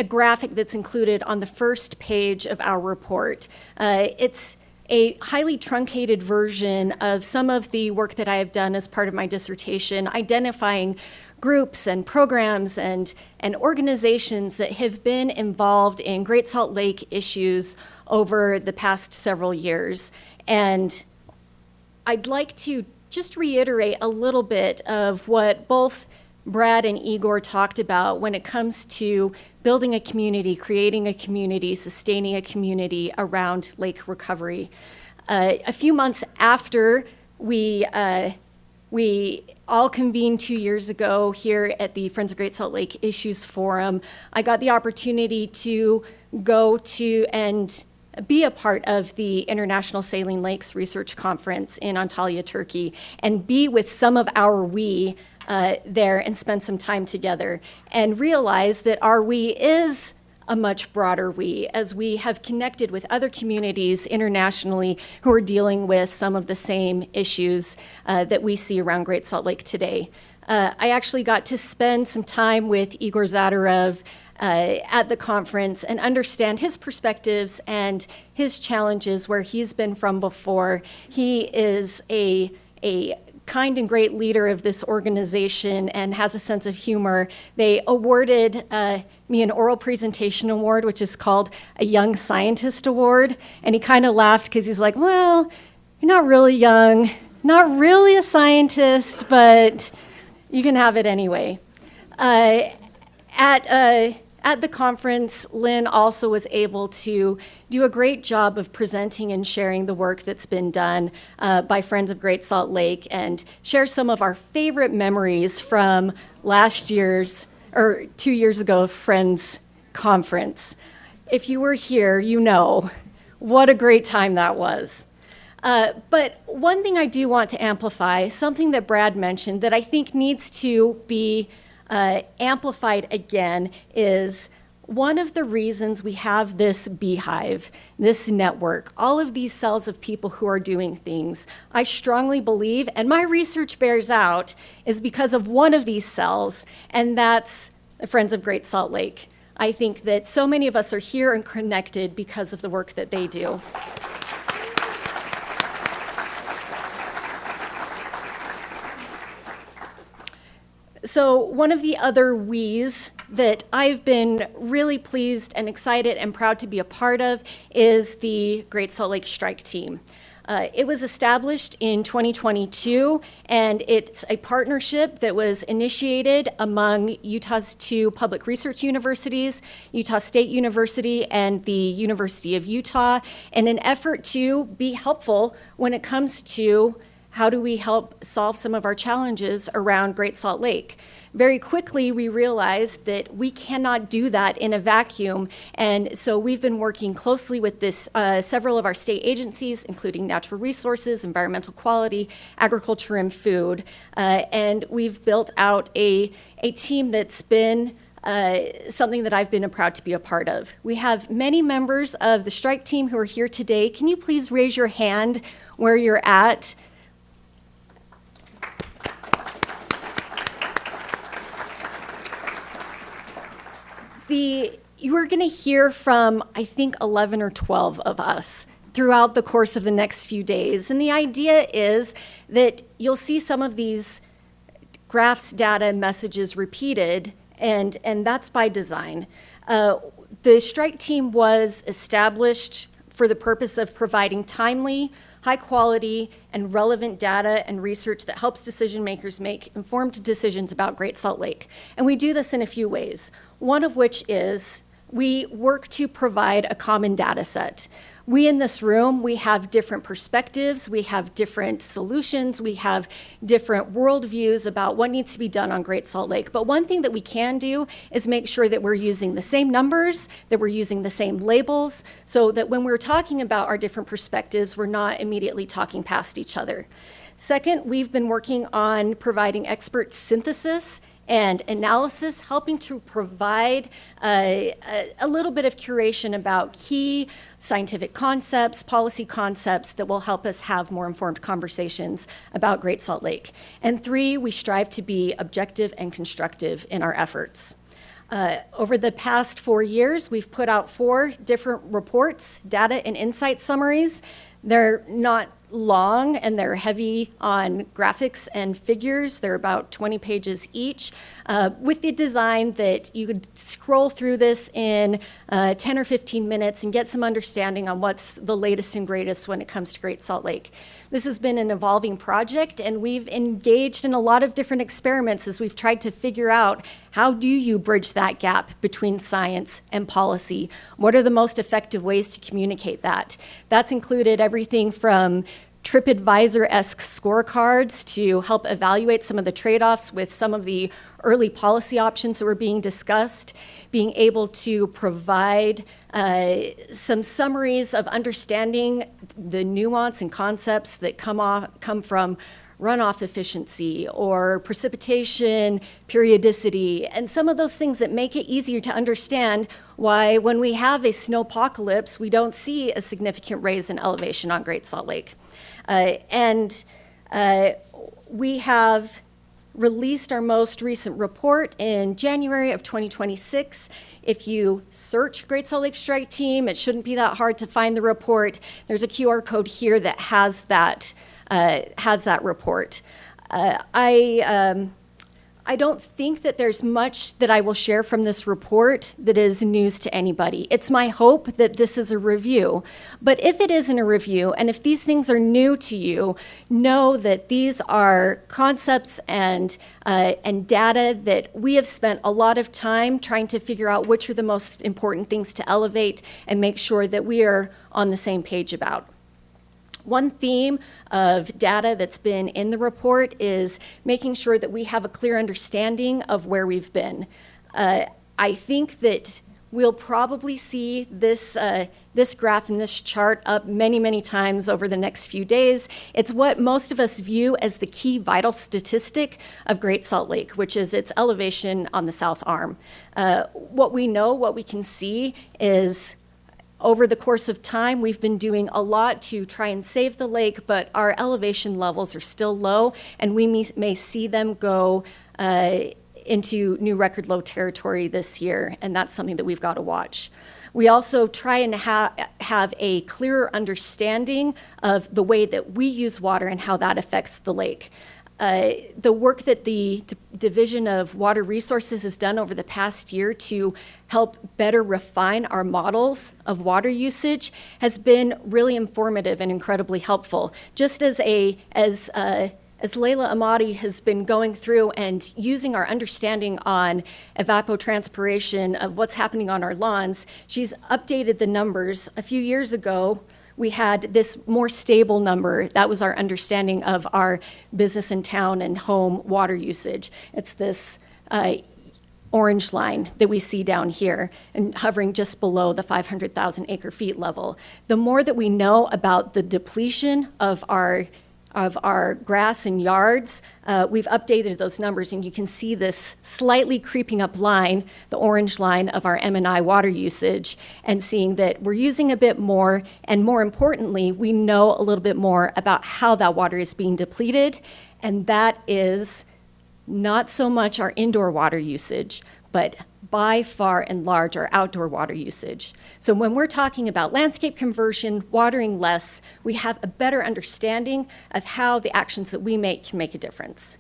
graphic that's included on the first page of our report. It's a highly truncated version of some of the work that I have done as part of my dissertation, identifying groups and programs and organizations that have been involved in Great Salt Lake issues over the past several years. And I'd like to just reiterate a little bit of what both Brad and Egor talked about when it comes to building a community, creating a community, sustaining a community around lake recovery. A few months after we all convened 2 years ago here at the Friends of Great Salt Lake Issues Forum, I got the opportunity to go to and be a part of the International Saline Lakes Research Conference in Antalya, Turkey, and be with some of our we there and spend some time together and realize that our we is a much broader we, as we have connected with other communities internationally who are dealing with some of the same issues that we see around Great Salt Lake today. I actually got to spend some time with Egor Zadereev at the conference and understand his perspectives and his challenges where he's been from before. He is a kind and great leader of this organization and has a sense of humor. They awarded me an oral presentation award, which is called a Young Scientist Award. And he kind of laughed because he's like, well, you're not really young, not really a scientist, but you can have it anyway. At the conference, Lynn also was able to do a great job of presenting and sharing the work that's been done by Friends of Great Salt Lake and share some of our favorite memories from last year's, or 2 years ago, Friends Conference. If you were here, you know what a great time that was. But one thing I do want to amplify, something that Brad mentioned that I think needs to be amplified again, is one of the reasons we have this beehive, this network, all of these cells of people who are doing things, I strongly believe, and my research bears out, is because of one of these cells, and that's the Friends of Great Salt Lake. I think that so many of us are here and connected because of the work that they do. So one of the other we's that I've been really pleased and excited and proud to be a part of is the Great Salt Lake Strike Team. It was established in 2022, and it's a partnership that was initiated among Utah's two public research universities, Utah State University and the University of Utah, in an effort to be helpful when it comes to how do we help solve some of our challenges around Great Salt Lake. Very quickly, we realized that we cannot do that in a vacuum, and so we've been working closely with several of our state agencies, including natural resources, environmental quality, agriculture, and food, and we've built out a team that's been something that I've been proud to be a part of. We have many members of the strike team who are here today. Can you please raise your hand where you're at? You are going to hear from, I think, 11 or 12 of us throughout the course of the next few days. And the idea is that you'll see some of these graphs, data, messages repeated, and that's by design. The strike team was established for the purpose of providing timely, high quality, and relevant data and research that helps decision makers make informed decisions about Great Salt Lake. And we do this in a few ways, one of which is we work to provide a common data set. We in this room, we have different perspectives, we have different solutions, we have different worldviews about what needs to be done on Great Salt Lake. But one thing that we can do is make sure that we're using the same numbers, that we're using the same labels, so that when we're talking about our different perspectives, we're not immediately talking past each other. Second, we've been working on providing expert synthesis and analysis, helping to provide a little bit of curation about key scientific concepts, policy concepts that will help us have more informed conversations about Great Salt Lake. And three, we strive to be objective and constructive in our efforts. Over the past 4 years, we've put out 4 different reports, data and insight summaries. They're not long and they're heavy on graphics and figures. They're about 20 pages each, with the design that you could scroll through this in 10 or 15 minutes and get some understanding on what's the latest and greatest when it comes to Great Salt Lake. This has been an evolving project, and we've engaged in a lot of different experiments as we've tried to figure out how do you bridge that gap between science and policy? What are the most effective ways to communicate that? That's included everything from TripAdvisor-esque scorecards to help evaluate some of the trade-offs with some of the early policy options that were being discussed, being able to provide some summaries of understanding the nuance and concepts that come from runoff efficiency or precipitation periodicity, and some of those things that make it easier to understand why when we have a snowpocalypse, we don't see a significant raise in elevation on Great Salt Lake. We have released our most recent report in January of 2026. If you search Great Salt Lake Strike Team, it shouldn't be that hard to find the report. There's a QR code here that has that report. I don't think that there's much that I will share from this report that is news to anybody. It's my hope that this is a review. But if it isn't a review, and if these things are new to you, know that these are concepts and data that we have spent a lot of time trying to figure out which are the most important things to elevate and make sure that we are on the same page about. One theme of data that's been in the report is making sure that we have a clear understanding of where we've been. I think that we'll probably see this graph and this chart up many, many times over the next few days. It's what most of us view as the key vital statistic of Great Salt Lake, which is its elevation on the south arm. What we know, what we can see is over the course of time, we've been doing a lot to try and save the lake, but our elevation levels are still low, and we may see them go into new record low territory this year, and that's something that we've got to watch. We also try and have a clearer understanding of the way that we use water and how that affects the lake. The work that the Division of Water Resources has done over the past year to help better refine our models of water usage has been really informative and incredibly helpful. Just as Layla Amadi has been going through and using our understanding on evapotranspiration of what's happening on our lawns, she's updated the numbers. A few years ago, we had this more stable number. That was our understanding of our business and town and home water usage. It's this orange line that we see down here and hovering just below the 500,000 acre feet level. The more that we know about the depletion of our grass and yards, we've updated those numbers, and you can see this slightly creeping up line, the orange line of our M&I water usage, and seeing that we're using a bit more, and more importantly, we know a little bit more about how that water is being depleted, and that is not so much our indoor water usage, but by far and large our outdoor water usage. So when we're talking about landscape conversion, watering less, we have a better understanding of how the actions that we make can make a difference.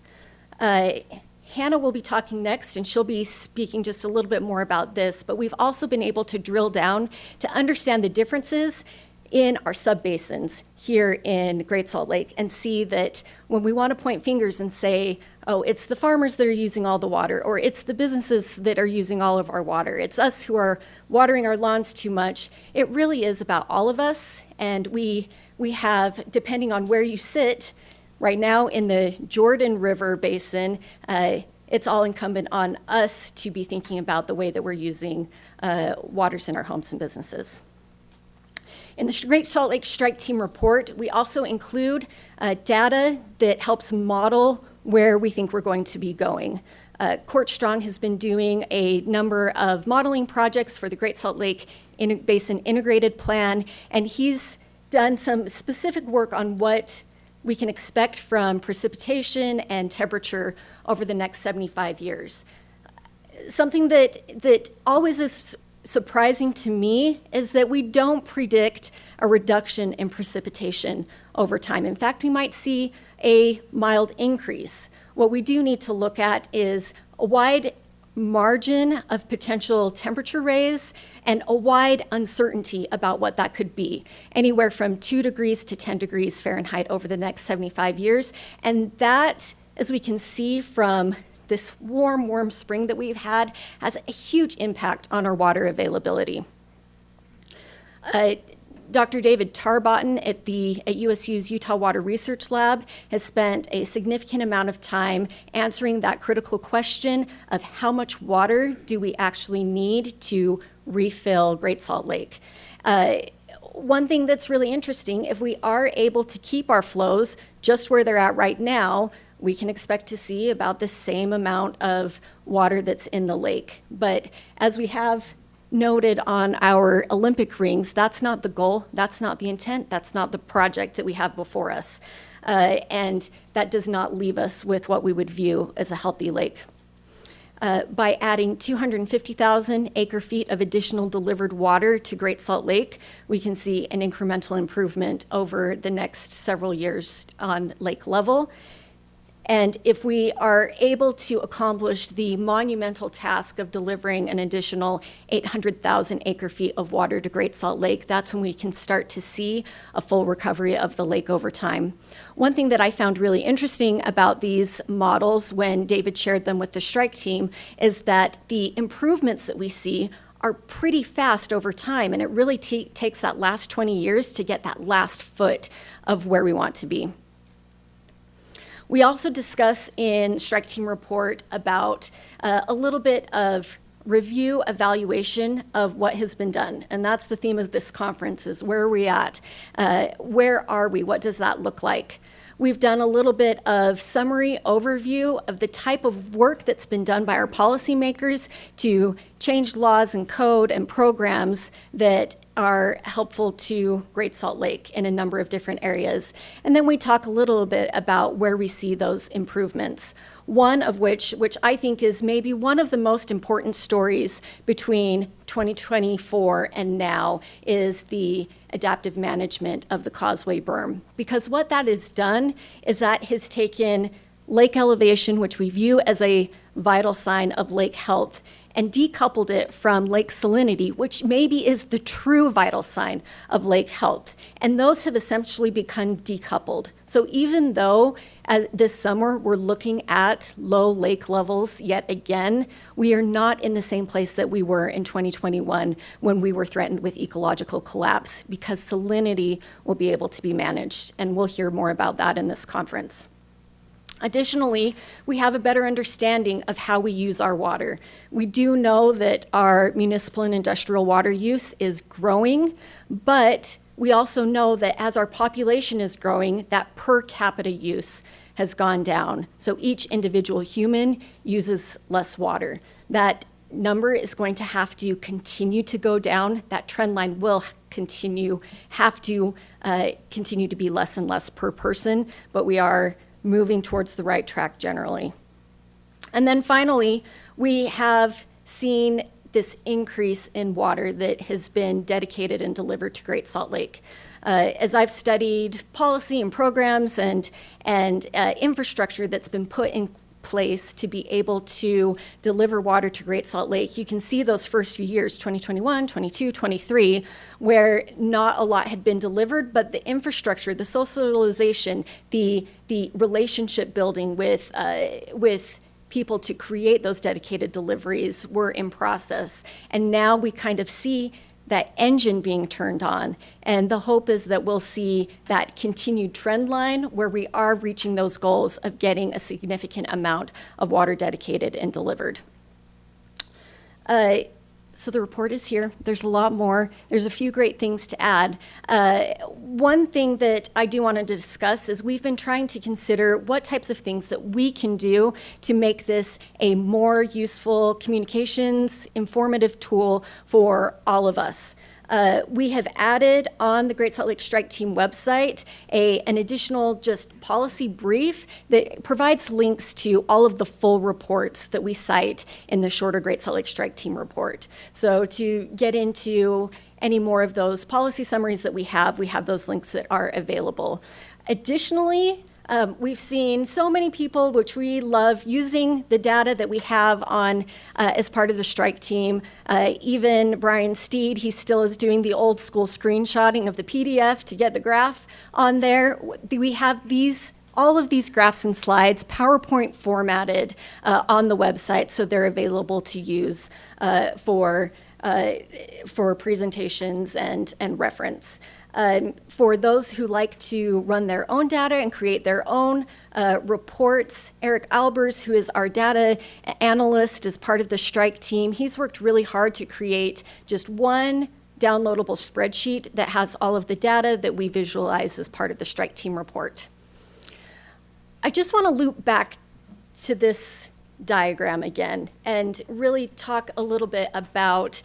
Hannah will be talking next, and she'll be speaking just a little bit more about this, but we've also been able to drill down to understand the differences in our subbasins here in Great Salt Lake and see that when we want to point fingers and say, oh, it's the farmers that are using all the water, or it's the businesses that are using all of our water, it's us who are watering our lawns too much, it really is about all of us. And we have, depending on where you sit, right now in the Jordan River Basin, it's all incumbent on us to be thinking about the way that we're using waters in our homes and businesses. In the Great Salt Lake Strike Team report, we also include data that helps model where we think we're going to be going. Court Strong has been doing a number of modeling projects for the Great Salt Lake Basin Integrated Plan, and he's done some specific work on what we can expect from precipitation and temperature over the next 75 years. Something that always is surprising to me is that we don't predict a reduction in precipitation over time. In fact, we might see a mild increase. What we do need to look at is a wide margin of potential temperature raise and a wide uncertainty about what that could be, anywhere from 2 degrees to 10 degrees Fahrenheit over the next 75 years. And that, as we can see from this warm spring that we've had, has a huge impact on our water availability. Dr. David Tarbotton at USU's Utah Water Research Lab has spent a significant amount of time answering that critical question of how much water do we actually need to refill Great Salt Lake. One thing that's really interesting, if we are able to keep our flows just where they're at right now, we can expect to see about the same amount of water that's in the lake. But as we have noted on our Olympic rings, that's not the goal, that's not the intent, that's not the project that we have before us. And that does not leave us with what we would view as a healthy lake. By adding 250,000 acre feet of additional delivered water to Great Salt Lake, we can see an incremental improvement over the next several years on lake level. And if we are able to accomplish the monumental task of delivering an additional 800,000 acre feet of water to Great Salt Lake, that's when we can start to see a full recovery of the lake over time. One thing that I found really interesting about these models when David shared them with the strike team is that the improvements that we see are pretty fast over time, and it really takes that last 20 years to get that last foot of where we want to be. We also discuss in Strike Team report about a little bit of review, evaluation of what has been done. And that's the theme of this conference is where are we at? Where are we? What does that look like? We've done a little bit of summary overview of the type of work that's been done by our policymakers to change laws and code and programs that are helpful to Great Salt Lake in a number of different areas. And then we talk a little bit about where we see those improvements. One of which I think is maybe one of the most important stories between 2024 and now, is the adaptive management of the causeway berm. Because what that has done is that has taken lake elevation, which we view as a vital sign of lake health, and decoupled it from lake salinity, which maybe is the true vital sign of lake health. And those have essentially become decoupled. So even though this summer we're looking at low lake levels yet again, we are not in the same place that we were in 2021 when we were threatened with ecological collapse, because salinity will be able to be managed. And we'll hear more about that in this conference. Additionally, we have a better understanding of how we use our water. We do know that our municipal and industrial water use is growing, but we also know that as our population is growing, that per capita use has gone down. So each individual human uses less water. That number is going to have to continue to go down. That trend line will have to continue to be less and less per person, but we are moving towards the right track generally. And then finally, we have seen this increase in water that has been dedicated and delivered to Great Salt Lake. As I've studied policy and programs and infrastructure that's been put in place to be able to deliver water to Great Salt Lake, you can see those first few years, 2021, 22, 23, where not a lot had been delivered, but the infrastructure, the socialization, the relationship building with people to create those dedicated deliveries were in process. And now we kind of see that engine being turned on. And the hope is that we'll see that continued trend line where we are reaching those goals of getting a significant amount of water dedicated and delivered. So the report is here. There's a lot more. There's a few great things to add. One thing that I do want to discuss is we've been trying to consider what types of things that we can do to make this a more useful communications, informative tool for all of us. We have added on the Great Salt Lake Strike Team website an additional just policy brief that provides links to all of the full reports that we cite in the shorter Great Salt Lake Strike Team report. So to get into any more of those policy summaries that we have those links that are available. Additionally, we've seen so many people, which we love, using the data that we have on as part of the strike team. Even Brian Steed, he still is doing the old school screenshotting of the PDF to get the graph on there. We have all of these graphs and slides PowerPoint formatted on the website, so they're available to use for presentations and reference. For those who like to run their own data and create their own reports, Eric Albers, who is our data analyst as part of the strike team, he's worked really hard to create just one downloadable spreadsheet that has all of the data that we visualize as part of the strike team report. I just want to loop back to this diagram again and really talk a little bit about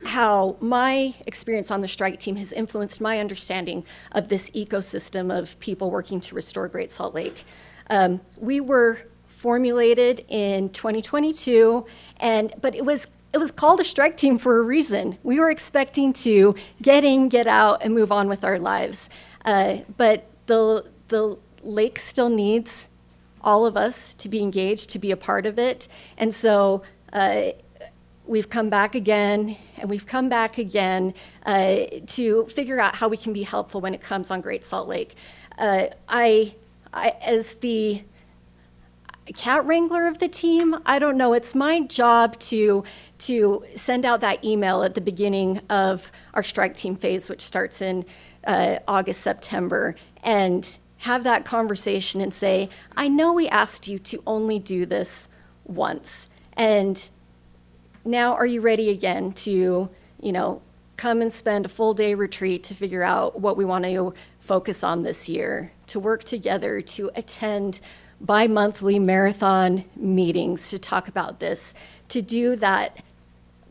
how my experience on the strike team has influenced my understanding of this ecosystem of people working to restore Great Salt Lake. We were formulated in 2022, but it was called a strike team for a reason. We were expecting to get in, get out, and move on with our lives. But the lake still needs all of us to be engaged, to be a part of it. And so we've come back again, and we've come back again to figure out how we can be helpful when it comes on Great Salt Lake. I as the cat wrangler of the team, I don't know, it's my job to send out that email at the beginning of our strike team phase, which starts in August, September, and have that conversation and say, I know we asked you to only do this once, and now are you ready again to, come and spend a full day retreat to figure out what we want to focus on this year, to work together, to attend bi-monthly marathon meetings to talk about this, to do that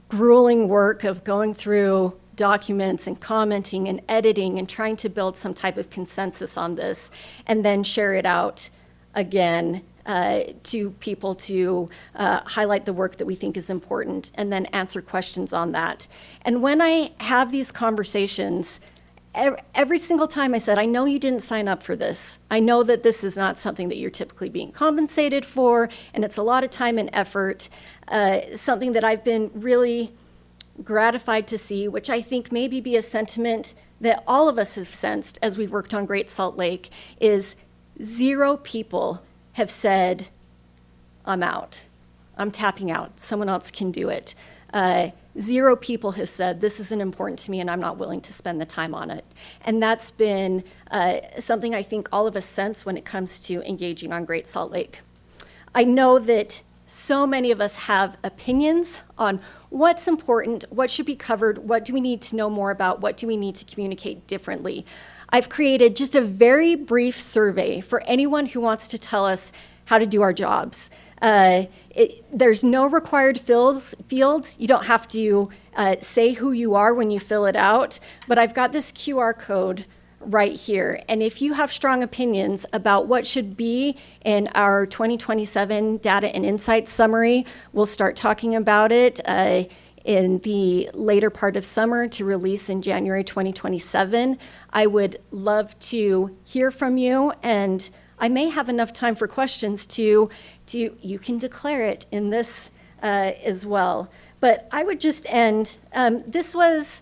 grueling work of going through documents and commenting and editing and trying to build some type of consensus on this, and then share it out again to people to highlight the work that we think is important, and then answer questions on that. And when I have these conversations, every single time I said, I know you didn't sign up for this. I know that this is not something that you're typically being compensated for, and it's a lot of time and effort. Something that I've been really gratified to see, which I think maybe be a sentiment that all of us have sensed as we've worked on Great Salt Lake, is 0 people have said, I'm out, I'm tapping out, someone else can do it. 0 people have said, this isn't important to me and I'm not willing to spend the time on it. And that's been something I think all of us sense when it comes to engaging on Great Salt Lake. I know that so many of us have opinions on what's important, what should be covered, what do we need to know more about, what do we need to communicate differently. I've created just a very brief survey for anyone who wants to tell us how to do our jobs. There's no required fields. You don't have to say who you are when you fill it out, but I've got this QR code right here. And if you have strong opinions about what should be in our 2027 Data and Insights Summary, we'll start talking about it in the later part of summer to release in January 2027. I would love to hear from you, and I may have enough time for questions to you can declare it in this as well. But I would just end, this was,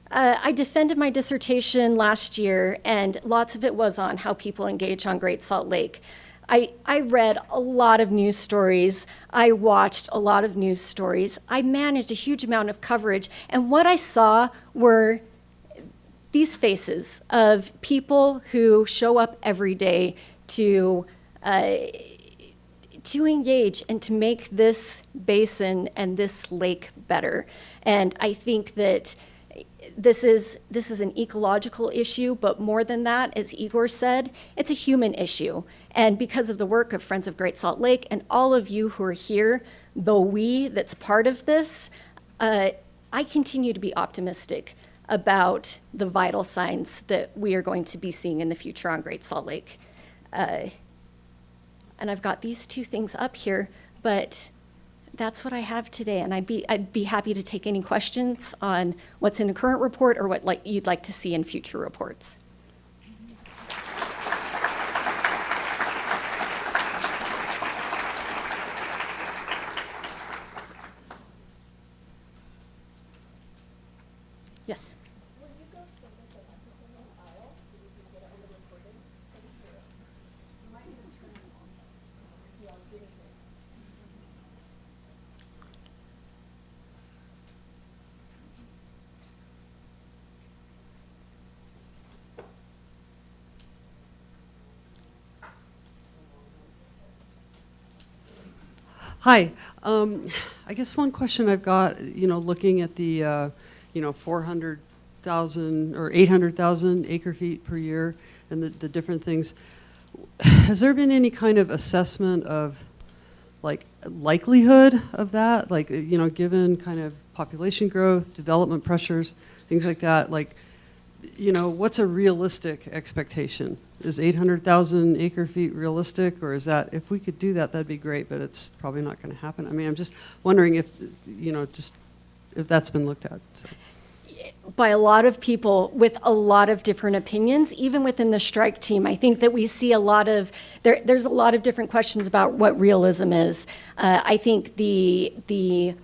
I defended my dissertation last year, and lots of it was on how people engage on Great Salt Lake. I read a lot of news stories. I watched a lot of news stories. I managed a huge amount of coverage, and what I saw were these faces of people who show up every day to engage and to make this basin and this lake better. And I think that this is an ecological issue, but more than that, as Egor said, it's a human issue. And because of the work of Friends of Great Salt Lake and all of you who are here, the we that's part of this, I continue to be optimistic about the vital signs that we are going to be seeing in the future on Great Salt Lake. And I've got these two things up here, but that's what I have today. And I'd be happy to take any questions on what's in the current report or what you'd like to see in future reports. Yes. Hi. I guess one question I've got, looking at the, 400,000 or 800,000 acre feet per year and the different things, has there been any kind of assessment of, likelihood of that? Given kind of population growth, development pressures, things like that, what's a realistic expectation? Is 800,000 acre feet realistic, or is that, if we could do that, that'd be great, but it's probably not going to happen. I mean, I'm just wondering if, if that's been looked at. So. By a lot of people with a lot of different opinions, even within the strike team. I think that we see a lot of, there's a lot of different questions about what realism is. I think the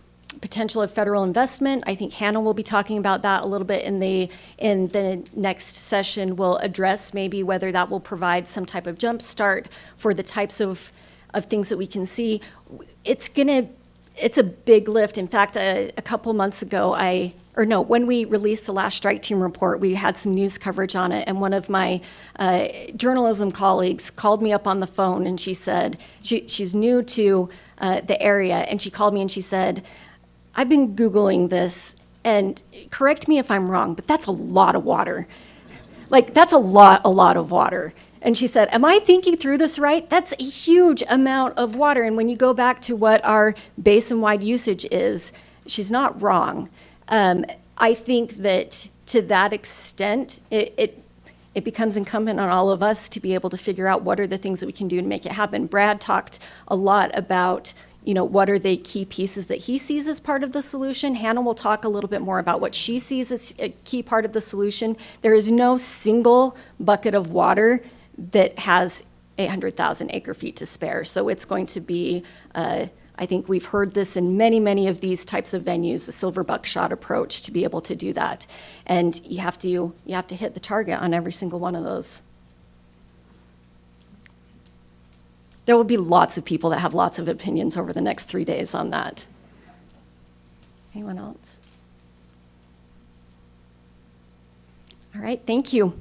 potential of federal investment. I think Hannah will be talking about that a little bit in the next session. We'll address maybe whether that will provide some type of jump start for the types of things that we can see. It's a big lift. In fact, a couple months ago, when we released the last strike team report, we had some news coverage on it, and one of my journalism colleagues called me up on the phone, and she said, she's new to the area, and she called me and she said, I've been Googling this, and correct me if I'm wrong, but that's a lot of water. That's a lot of water. And she said, am I thinking through this right? That's a huge amount of water. And when you go back to what our basin-wide usage is, she's not wrong. I think that to that extent, it becomes incumbent on all of us to be able to figure out what are the things that we can do to make it happen. Brad talked a lot about what are the key pieces that he sees as part of the solution. Hannah will talk a little bit more about what she sees as a key part of the solution. There is no single bucket of water that has 800,000 acre feet to spare. So it's going to be, I think we've heard this in many, many of these types of venues, the silver buckshot approach to be able to do that. And you have to hit the target on every single one of those. There will be lots of people that have lots of opinions over the next 3 days on that. Anyone else? All right, thank you.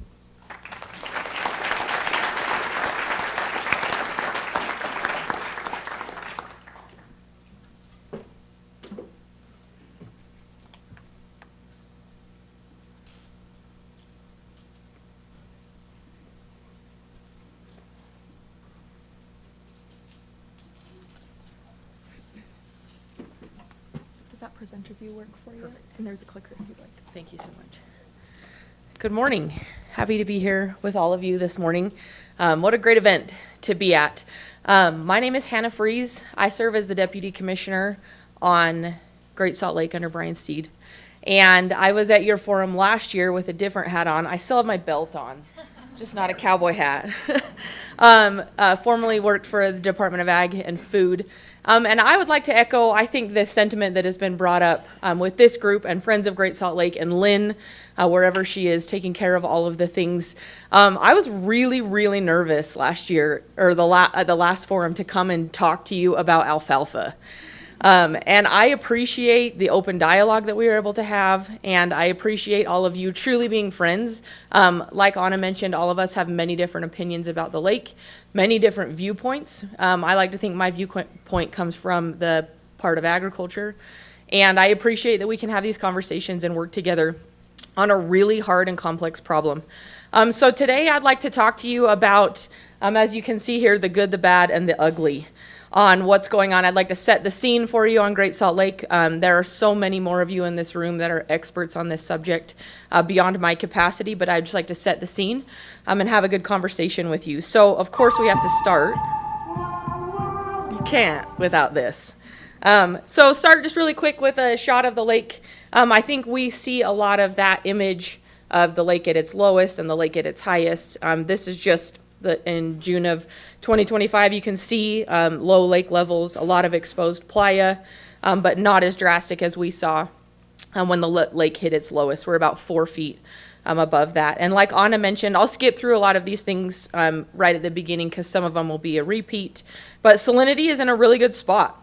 Does that presenter view work for you? Perfect. And there's a clicker if you'd like. Thank you so much. Good morning. Happy to be here with all of you this morning. What a great event to be at. My name is Hannah Fries. I serve as the Deputy Commissioner on Great Salt Lake under Brian Steed. And I was at your forum last year with a different hat on. I still have my belt on, just not a cowboy hat. Formerly worked for the Department of Ag and Food. And I would like to echo, I think, the sentiment that has been brought up with this group and Friends of Great Salt Lake and Lynn, wherever she is, taking care of all of the things. I was really, really nervous last year, or the last forum, to come and talk to you about alfalfa. And I appreciate the open dialogue that we were able to have, and I appreciate all of you truly being friends. Like Anna mentioned, all of us have many different opinions about the lake, many different viewpoints. I like to think my viewpoint comes from the part of agriculture, and I appreciate that we can have these conversations and work together on a really hard and complex problem. So today I'd like to talk to you about, as you can see here, the good, the bad, and the ugly on what's going on. I'd like to set the scene for you on Great Salt Lake. There are so many more of you in this room that are experts on this subject beyond my capacity, but I'd just like to set the scene and have a good conversation with you. So, of course, we have to start. You can't without this. So start just really quick with a shot of the lake. I think we see a lot of that image of the lake at its lowest and the lake at its highest. This is just in June of 2025, you can see low lake levels, a lot of exposed playa, but not as drastic as we saw when the lake hit its lowest. We're about 4 feet above that. And like Anna mentioned, I'll skip through a lot of these things right at the beginning because some of them will be a repeat. But salinity is in a really good spot.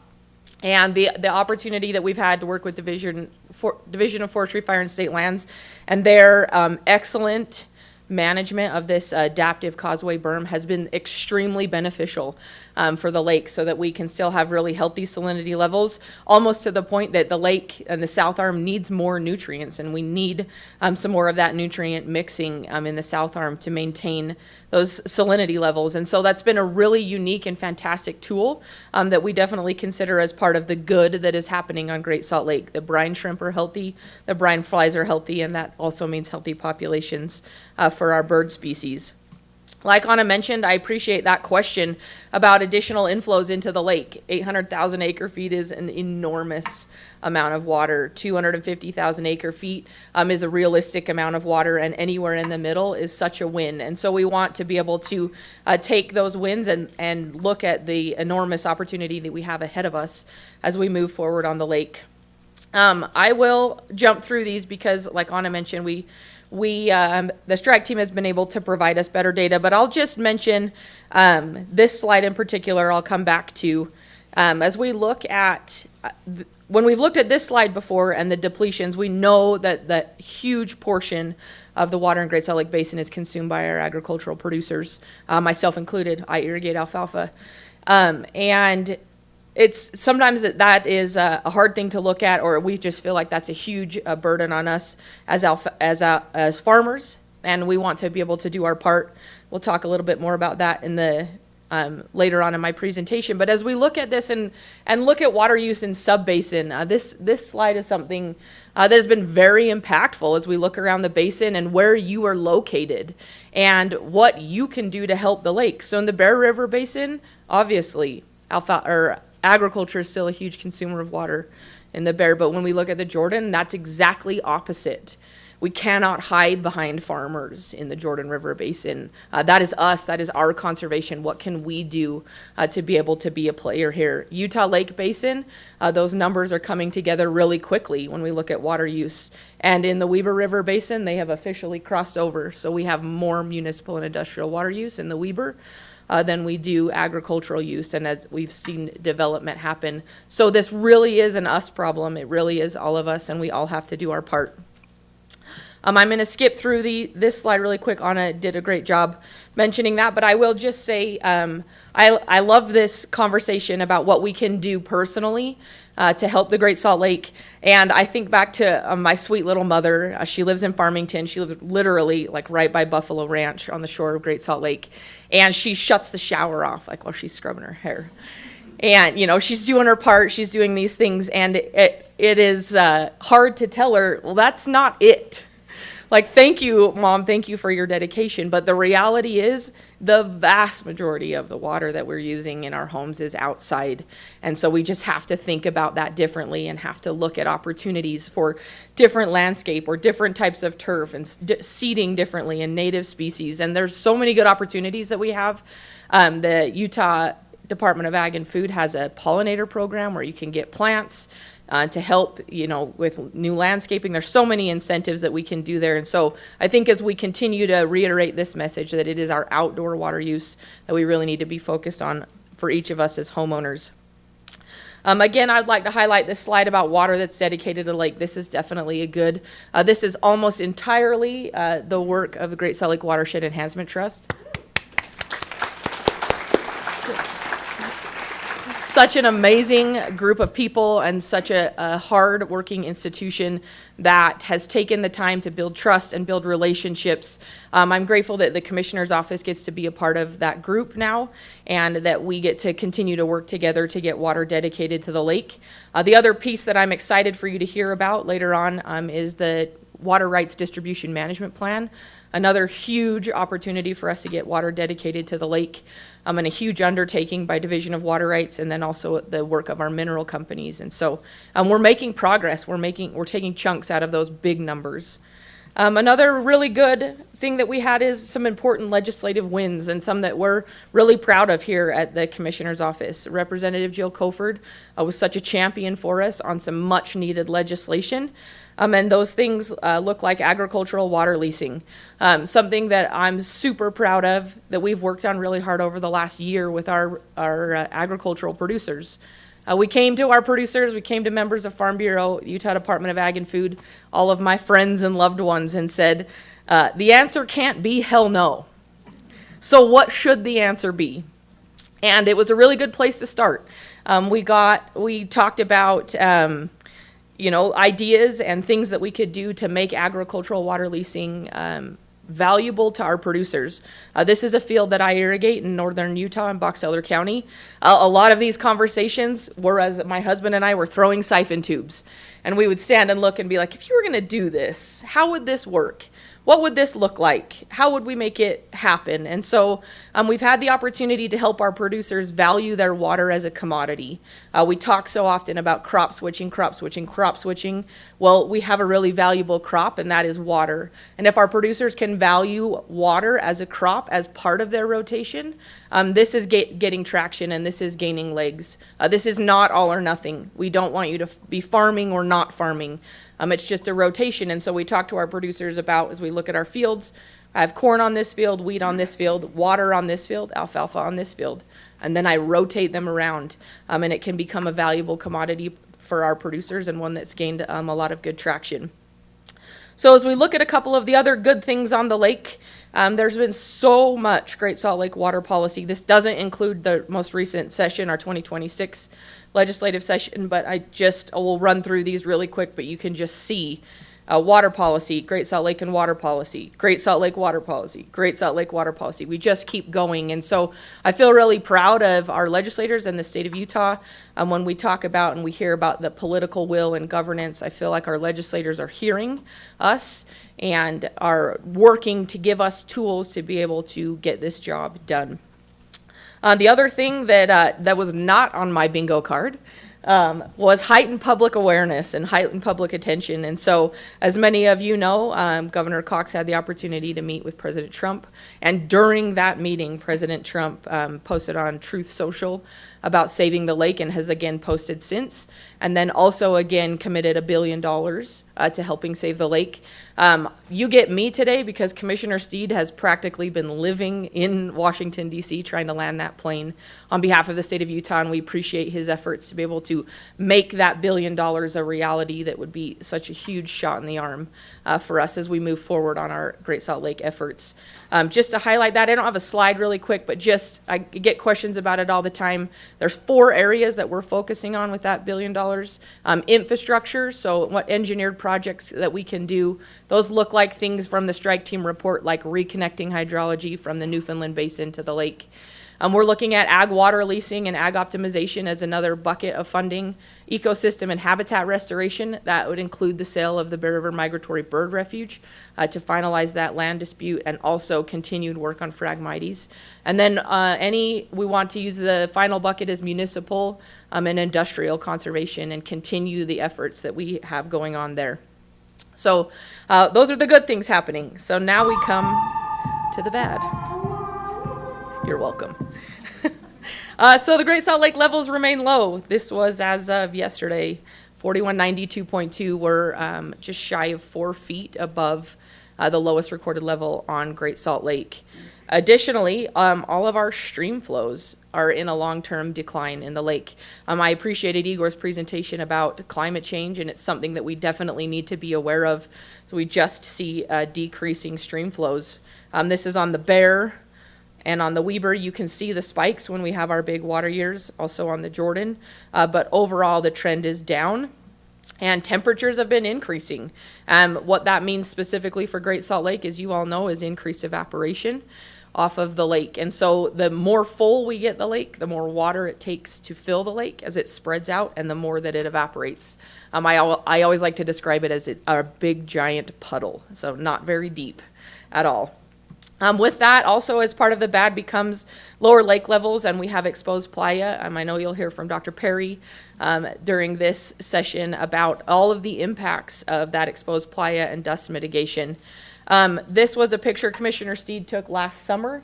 And the opportunity that we've had to work with Division of Forestry, Fire, and State Lands, and their excellent management of this adaptive causeway berm has been extremely beneficial for the lake, so that we can still have really healthy salinity levels, almost to the point that the lake and the south arm needs more nutrients, and we need some more of that nutrient mixing in the south arm to maintain those salinity levels. And so that's been a really unique and fantastic tool that we definitely consider as part of the good that is happening on Great Salt Lake. The brine shrimp are healthy, the brine flies are healthy, and that also means healthy populations for our bird species. Like Anna mentioned, I appreciate that question about additional inflows into the lake. 800,000 acre feet is an enormous amount of water. 250,000 acre feet is a realistic amount of water, and anywhere in the middle is such a win. And so we want to be able to take those wins and look at the enormous opportunity that we have ahead of us as we move forward on the lake. I will jump through these because, like Anna mentioned, the strike team has been able to provide us better data, but I'll just mention this slide in particular. I'll come back to as we look at when we've looked at this slide before and the depletions, we know that the huge portion of the water in Great Salt Lake Basin is consumed by our agricultural producers, myself included. I irrigate alfalfa, and it's sometimes that is a hard thing to look at, or we just feel like that's a huge burden on us as farmers, and we want to be able to do our part. We'll talk a little bit more about that in the later on in my presentation. But as we look at this and look at water use in sub-basin, this slide is something that has been very impactful as we look around the basin and where you are located and what you can do to help the lake. So in the Bear River Basin, obviously, agriculture is still a huge consumer of water in the Bear, but when we look at the Jordan, that's exactly opposite. We cannot hide behind farmers in the Jordan River Basin. That is us, that is our conservation. What can we do to be able to be a player here? Utah Lake Basin, those numbers are coming together really quickly when we look at water use. And in the Weber River Basin, they have officially crossed over. So we have more municipal and industrial water use in the Weber than we do agricultural use, and as we've seen development happen. So this really is an us problem. It really is all of us, and we all have to do our part. I'm going to skip through this slide really quick. Anna did a great job mentioning that, but I will just say I love this conversation about what we can do personally to help the Great Salt Lake. And I think back to my sweet little mother. She lives in Farmington. She lives literally like right by Buffalo Ranch on the shore of Great Salt Lake. And she shuts the shower off like while she's scrubbing her hair. And, you know, she's doing her part. She's doing these things. And it is hard to tell her, well, that's not it. Like, thank you, Mom, thank you for your dedication. But the reality is the vast majority of the water that we're using in our homes is outside. And so we just have to think about that differently and have to look at opportunities for different landscape or different types of turf and seeding differently and native species. And there's so many good opportunities that we have. The Utah Department of Ag and Food has a pollinator program where you can get plants to help, with new landscaping. There's so many incentives that we can do there. And so I think as we continue to reiterate this message that it is our outdoor water use that we really need to be focused on for each of us as homeowners. Again, I'd like to highlight this slide about water that's dedicated to lake. This is definitely a good, this is almost entirely the work of the Great Salt Lake Watershed Enhancement Trust. Such an amazing group of people and such a hard-working institution that has taken the time to build trust and build relationships. I'm grateful that the Commissioner's Office gets to be a part of that group now and that we get to continue to work together to get water dedicated to the lake. The other piece that I'm excited for you to hear about later on is the Water Rights Distribution Management Plan. Another huge opportunity for us to get water dedicated to the lake, and a huge undertaking by Division of Water Rights, and then also the work of our mineral companies. And so we're making progress. We're taking chunks out of those big numbers. Another really good thing that we had is some important legislative wins and some that we're really proud of here at the Commissioner's Office. Representative Jill Coford was such a champion for us on some much needed legislation. And those things look like agricultural water leasing, something that I'm super proud of that we've worked on really hard over the last year with our agricultural producers. We came to our producers, we came to members of Farm Bureau, Utah Department of Ag and Food, all of my friends and loved ones, and said, the answer can't be hell no. So what should the answer be? And it was a really good place to start. We talked about ideas and things that we could do to make agricultural water leasing valuable to our producers. This is a field that I irrigate in northern Utah in Box Elder County. A lot of these conversations were as my husband and I were throwing siphon tubes. And we would stand and look and be like, if you were going to do this, how would this work? What would this look like? How would we make it happen? And so we've had the opportunity to help our producers value their water as a commodity. We talk so often about crop switching. Well, we have a really valuable crop, and that is water. And if our producers can value water as a crop as part of their rotation, this is getting traction and this is gaining legs. This is not all or nothing. We don't want you to be farming or not farming. It's just a rotation. And so we talk to our producers about, as we look at our fields, I have corn on this field, wheat on this field, water on this field, alfalfa on this field. And then I rotate them around. And it can become a valuable commodity for our producers and one that's gained a lot of good traction. So as we look at a couple of the other good things on the lake, there's been so much Great Salt Lake water policy. This doesn't include the most recent session, our 2026 legislative session, but I will run through these really quick, but you can just see water policy, Great Salt Lake and water policy, Great Salt Lake water policy, Great Salt Lake water policy. We just keep going. And so I feel really proud of our legislators and the state of Utah. When we talk about and we hear about the political will and governance, I feel like our legislators are hearing us and are working to give us tools to be able to get this job done. The other thing that was not on my bingo card was heightened public awareness and heightened public attention. And so, as many of you know, Governor Cox had the opportunity to meet with President Trump. And during that meeting, President Trump posted on Truth Social about saving the lake and has again posted since. And then also again committed $1 billion to helping save the lake. You get me today because Commissioner Steed has practically been living in Washington, D.C., trying to land that plane on behalf of the state of Utah, and we appreciate his efforts to be able to make that $1 billion a reality. That would be such a huge shot in the arm for us as we move forward on our Great Salt Lake efforts. Just to highlight that, I don't have a slide really quick, but I get questions about it all the time. There's 4 areas that we're focusing on with that $1 billion. Infrastructure, so what engineered projects that we can do. Those look like things from the strike team report, like reconnecting hydrology from the Newfoundland Basin to the lake. We're looking at ag water leasing and ag optimization as another bucket of funding. Ecosystem and habitat restoration, that would include the sale of the Bear River Migratory Bird Refuge to finalize that land dispute, and also continued work on Phragmites. And then we want to use the final bucket as municipal and industrial conservation, and continue the efforts that we have going on there. So those are the good things happening. So now we come to the bad. You're welcome. So the Great Salt Lake levels remain low. This was as of yesterday, 4192.2. We're just shy of 4 feet above the lowest recorded level on Great Salt Lake. Additionally, all of our stream flows are in a long-term decline in the lake. I appreciated Egor's presentation about climate change, and it's something that we definitely need to be aware of. So we just see decreasing stream flows. This is on the Bear, and on the Weber, you can see the spikes when we have our big water years, also on the Jordan. But overall, the trend is down, and temperatures have been increasing. What that means specifically for Great Salt Lake, as you all know, is increased evaporation off of the lake. And so the more full we get the lake, the more water it takes to fill the lake as it spreads out, and the more that it evaporates. I always like to describe it as a big giant puddle, so not very deep at all. With that, also as part of the bad becomes lower lake levels, and we have exposed playa. I know you'll hear from Dr. Perry during this session about all of the impacts of that exposed playa and dust mitigation. This was a picture Commissioner Steed took last summer.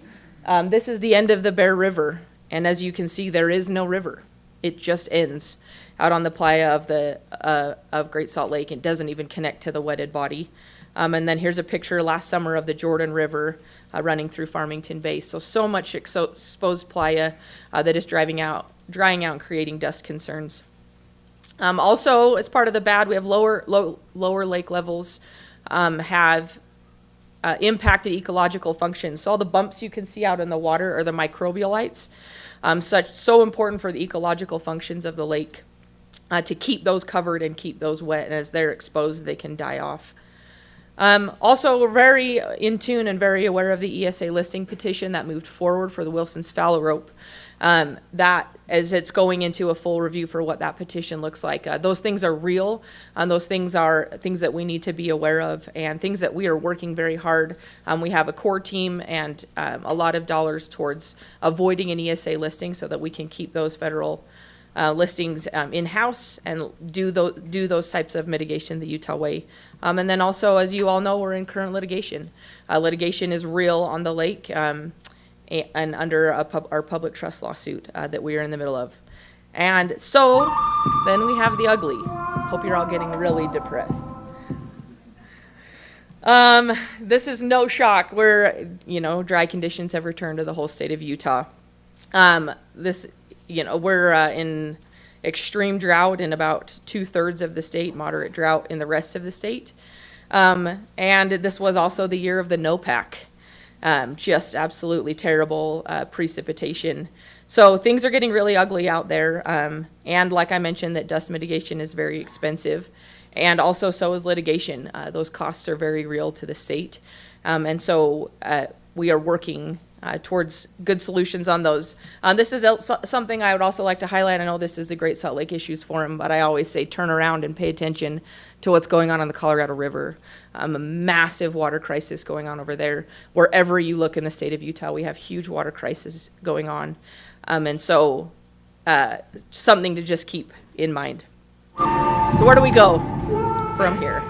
This is the end of the Bear River, and as you can see, there is no river. It just ends out on the playa of Great Salt Lake. It doesn't even connect to the wetted body. And then here's a picture last summer of the Jordan River running through Farmington Bay. So much exposed playa that is drying out and creating dust concerns. Also, as part of the bad, we have lower lake levels have impacted ecological functions. So all the bumps you can see out in the water are the microbialites, so important for the ecological functions of the lake to keep those covered and keep those wet. And as they're exposed, they can die off. Also, we're very in tune and very aware of the ESA listing petition that moved forward for the Wilson's fallow rope. That, as it's going into a full review for what that petition looks like. Those things are real, and those things are things that we need to be aware of, and things that we are working very hard. We have a core team and a lot of dollars towards avoiding an ESA listing so that we can keep those federal listings in-house and do those types of mitigation the Utah way. And then also, as you all know, we're in current litigation. Litigation is real on the lake and under our public trust lawsuit that we are in the middle of. And so then we have the ugly. Hope you're all getting really depressed. This is no shock. Dry conditions have returned to the whole state of Utah. We're in extreme drought in about 2/3 of the state, moderate drought in the rest of the state. And this was also the year of the NOPAC. Just absolutely terrible precipitation. So things are getting really ugly out there. And like I mentioned, that dust mitigation is very expensive. And also so is litigation. Those costs are very real to the state. And so we are working towards good solutions on those. This is something I would also like to highlight. I know this is the Great Salt Lake Issues Forum, but I always say turn around and pay attention to what's going on the Colorado River. A massive water crisis going on over there. Wherever you look in the state of Utah, we have huge water crises going on. And so something to just keep in mind. So where do we go from here?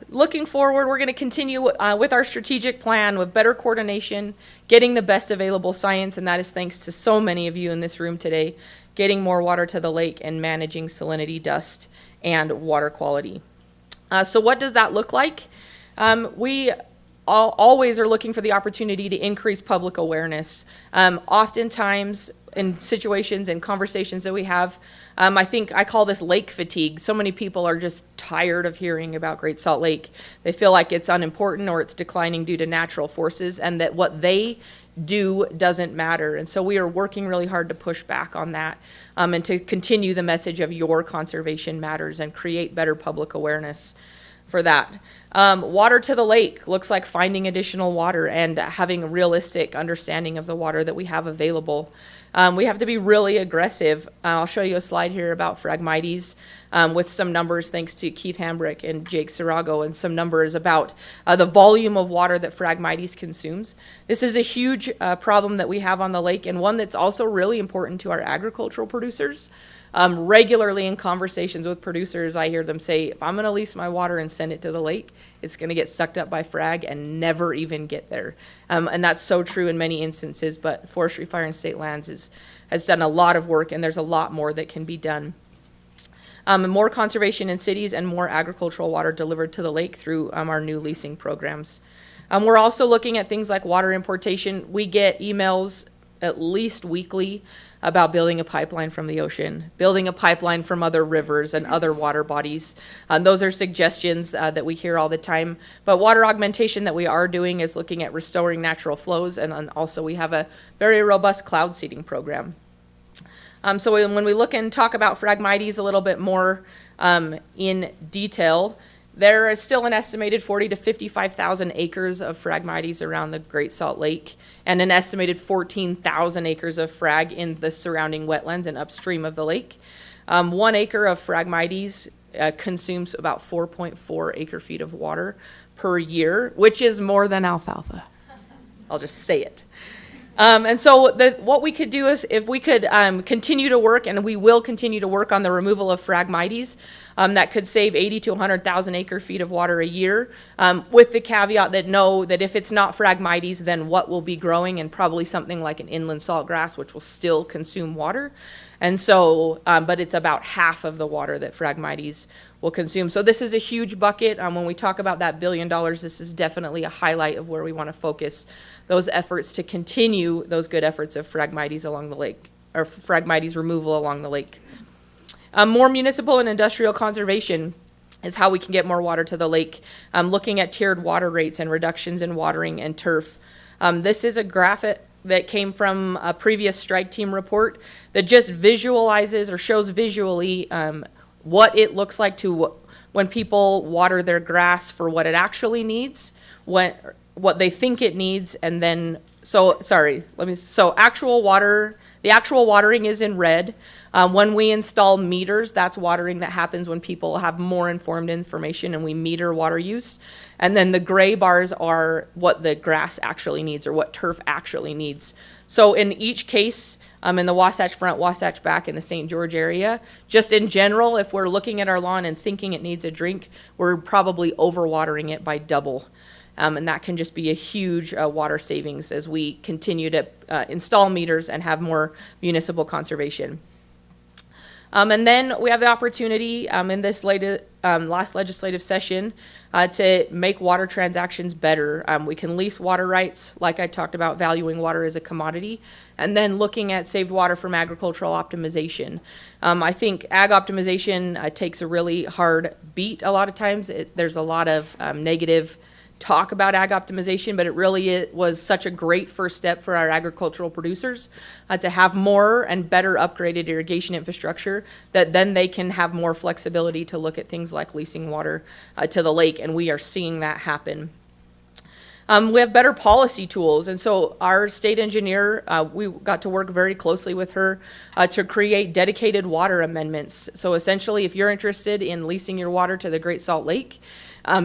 Looking forward, we're going to continue with our strategic plan with better coordination, getting the best available science, and that is thanks to so many of you in this room today, getting more water to the lake and managing salinity, dust, and water quality. So what does that look like? We always are looking for the opportunity to increase public awareness. Oftentimes in situations and conversations that we have, I think I call this lake fatigue. So many people are just tired of hearing about Great Salt Lake. They feel like it's unimportant or it's declining due to natural forces, and that what they do doesn't matter. And so we are working really hard to push back on that and to continue the message of your conservation matters and create better public awareness. for that. Water to the lake looks like finding additional water and having a realistic understanding of the water that we have available. We have to be really aggressive. I'll show you a slide here about Phragmites with some numbers thanks to Keith Hambrick and Jake Sirago, and some numbers about the volume of water that Phragmites consumes. This is a huge problem that we have on the lake, and one that's also really important to our agricultural producers. Regularly in conversations with producers, I hear them say, if I'm going to lease my water and send it to the lake, it's going to get sucked up by frag and never even get there. And that's so true in many instances, but Forestry, Fire, and State Lands has done a lot of work, and there's a lot more that can be done. More conservation in cities and more agricultural water delivered to the lake through our new leasing programs. We're also looking at things like water importation. We get emails at least weekly about building a pipeline from the ocean, building a pipeline from other rivers and other water bodies. Those are suggestions that we hear all the time. But water augmentation that we are doing is looking at restoring natural flows, and then also we have a very robust cloud seeding program. So when we look and talk about Phragmites a little bit more in detail, there is still an estimated 40 to 55,000 acres of Phragmites around the Great Salt Lake, and an estimated 14,000 acres of frag in the surrounding wetlands and upstream of the lake. 1 acre of Phragmites consumes about 4.4 acre feet of water per year, which is more than alfalfa. I'll just say it. And so what we could do is, if we could continue to work, and we will continue to work on the removal of Phragmites, that could save 80 to 100,000 acre feet of water a year, with the caveat that if it's not Phragmites, then what will be growing, and probably something like an inland saltgrass, which will still consume water. And so, but it's about half of the water that Phragmites will consume. So this is a huge bucket. When we talk about that $1 billion, this is definitely a highlight of where we want to focus those efforts to continue those good efforts of Phragmites along the lake, or Phragmites removal along the lake. More municipal and industrial conservation is how we can get more water to the lake. Looking at tiered water rates and reductions in watering and turf. This is a graphic that came from a previous strike team report that just visualizes or shows visually what it looks like when people water their grass for what it actually needs, what they think it needs, and then, actual water, the actual watering is in red. When we install meters, that's watering that happens when people have more informed information and we meter water use. And then the gray bars are what the grass actually needs, or what turf actually needs. So in each case, in the Wasatch Front, Wasatch Back, and the St. George area, just in general, if we're looking at our lawn and thinking it needs a drink, we're probably overwatering it by double. And that can just be a huge water savings as we continue to install meters and have more municipal conservation. And then we have the opportunity in this last legislative session to make water transactions better. We can lease water rights, like I talked about, valuing water as a commodity, and then looking at saved water from agricultural optimization. I think ag optimization takes a really hard beat a lot of times. There's a lot of negative talk about ag optimization, but it was such a great first step for our agricultural producers to have more and better upgraded irrigation infrastructure, that then they can have more flexibility to look at things like leasing water to the lake, and we are seeing that happen. We have better policy tools, and so our state engineer, we got to work very closely with her to create dedicated water amendments. So essentially, if you're interested in leasing your water to the Great Salt Lake,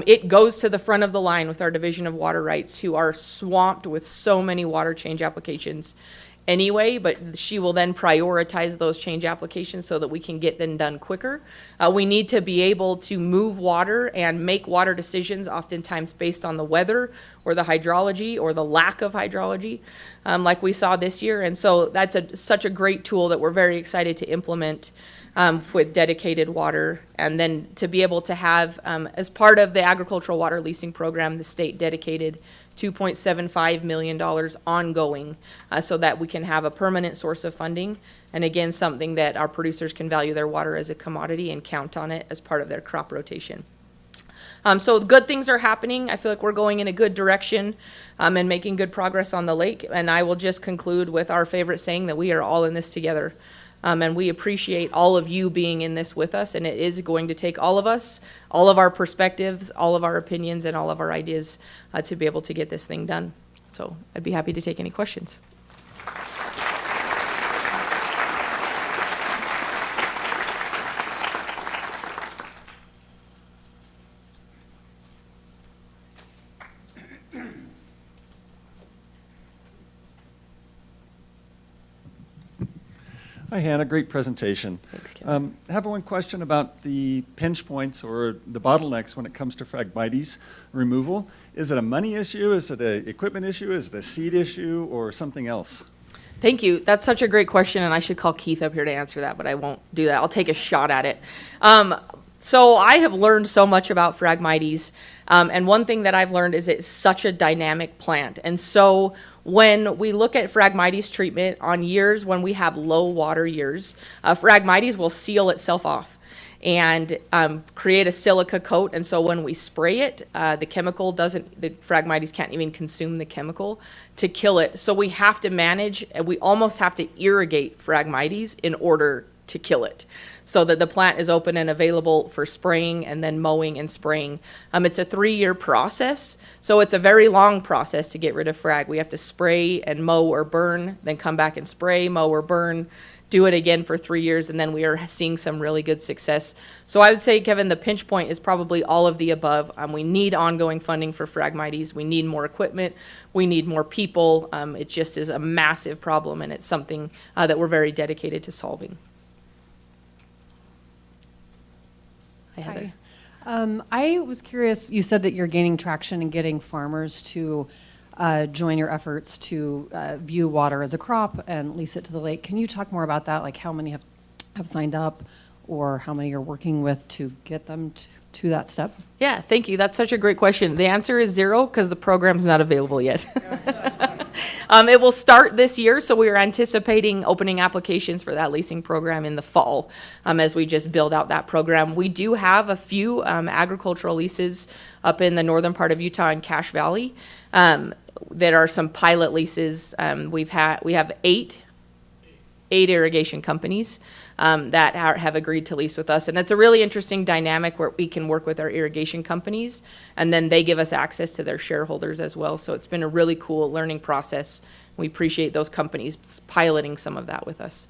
it goes to the front of the line with our Division of Water Rights, who are swamped with so many water change applications anyway, but she will then prioritize those change applications so that we can get them done quicker. We need to be able to move water and make water decisions, oftentimes based on the weather or the hydrology or the lack of hydrology, like we saw this year. And so that's such a great tool that we're very excited to implement with dedicated water, and then to be able to have, as part of the agricultural water leasing program, the state dedicated $2.75 million ongoing, so that we can have a permanent source of funding, and again, something that our producers can value their water as a commodity and count on it as part of their crop rotation. So good things are happening. I feel like we're going in a good direction and making good progress on the lake, and I will just conclude with our favorite saying that we are all in this together. And we appreciate all of you being in this with us, and it is going to take all of us, all of our perspectives, all of our opinions, and all of our ideas to be able to get this thing done. So I'd be happy to take any questions. Hi, Hannah. Great presentation. Thanks, Kevin. I have one question about the pinch points or the bottlenecks when it comes to Phragmites removal. Is it a money issue? Is it an equipment issue? Is it a seed issue or something else? Thank you. That's such a great question, and I should call Keith up here to answer that, but I won't do that. I'll take a shot at it. So I have learned so much about Phragmites, and one thing that I've learned is it's such a dynamic plant. And so when we look at Phragmites treatment on years when we have low water years, Phragmites will seal itself off and create a silica coat. And so when we spray it, the Phragmites can't even consume the chemical to kill it. So we have to manage, and we almost have to irrigate Phragmites in order to kill it, so that the plant is open and available for spraying and then mowing and spraying. It's a 3-year process, so it's a very long process to get rid of frag. We have to spray and mow or burn, then come back and spray, mow or burn, do it again for 3 years, and then we are seeing some really good success. So I would say, Kevin, the pinch point is probably all of the above. We need ongoing funding for Phragmites. We need more equipment. We need more people. It just is a massive problem, and it's something that we're very dedicated to solving. Hi, Heather. I was curious, you said that you're gaining traction and getting farmers to join your efforts to view water as a crop and lease it to the lake. Can you talk more about that? Like how many have signed up, or how many you're working with to get them to that step? Yeah, thank you. That's such a great question. The answer is 0 because the program's not available yet. It will start this year, so we are anticipating opening applications for that leasing program in the fall as we just build out that program. We do have a few agricultural leases up in the northern part of Utah in Cache Valley that are some pilot leases. We have eight irrigation companies that have agreed to lease with us. And it's a really interesting dynamic where we can work with our irrigation companies, and then they give us access to their shareholders as well. So it's been a really cool learning process. We appreciate those companies piloting some of that with us.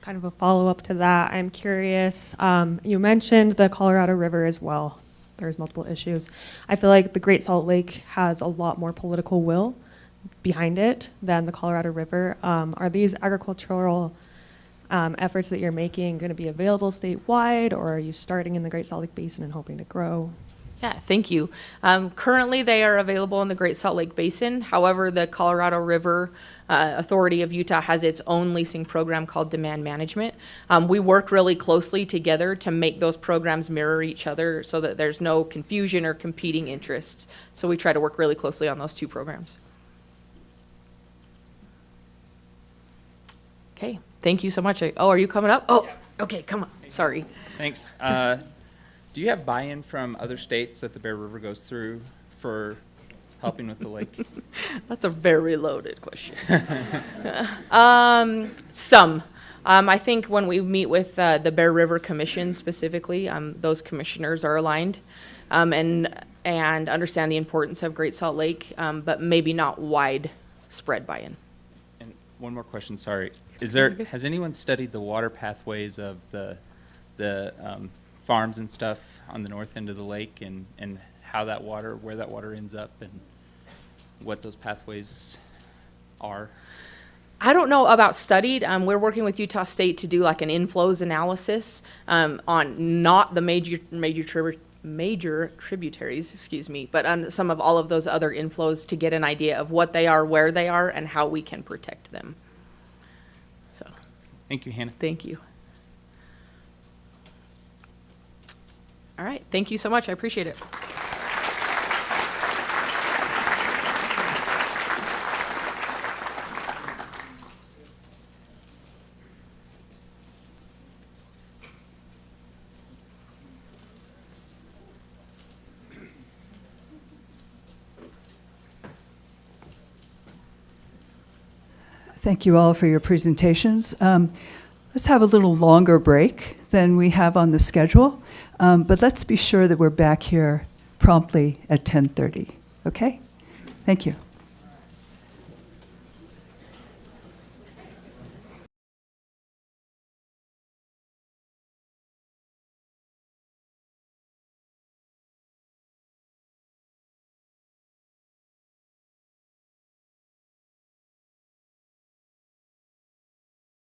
Kind of a follow-up to that, I'm curious, you mentioned the Colorado River as well. There's multiple issues. I feel like the Great Salt Lake has a lot more political will behind it than the Colorado River. Are these agricultural efforts that you're making going to be available statewide, or are you starting in the Great Salt Lake Basin and hoping to grow? Yeah, thank you. Currently, they are available in the Great Salt Lake Basin. However, the Colorado River Authority of Utah has its own leasing program called Demand Management. We work really closely together to make those programs mirror each other so that there's no confusion or competing interests. So we try to work really closely on those two programs. Okay, thank you so much. Oh, are you coming up? Oh, okay, come on. Sorry. Thanks. Do you have buy-in from other states that the Bear River goes through for helping with the lake? That's a very loaded question. Some. I think when we meet with the Bear River Commission specifically, those commissioners are aligned and understand the importance of Great Salt Lake, but maybe not widespread buy-in. And one more question, sorry. Has anyone studied the water pathways of the farms and stuff on the north end of the lake, and where that water ends up, and what those pathways are? I don't know about studied. We're working with Utah State to do like an inflows analysis on not the major tributaries, but on some of all of those other inflows to get an idea of what they are, where they are, and how we can protect them. So, Thank you, Hannah. thank you. All right, thank you so much. I appreciate it. Thank you all for your presentations. Let's have a little longer break than we have on the schedule, but let's be sure that we're back here promptly at 10:30. Okay? Thank you.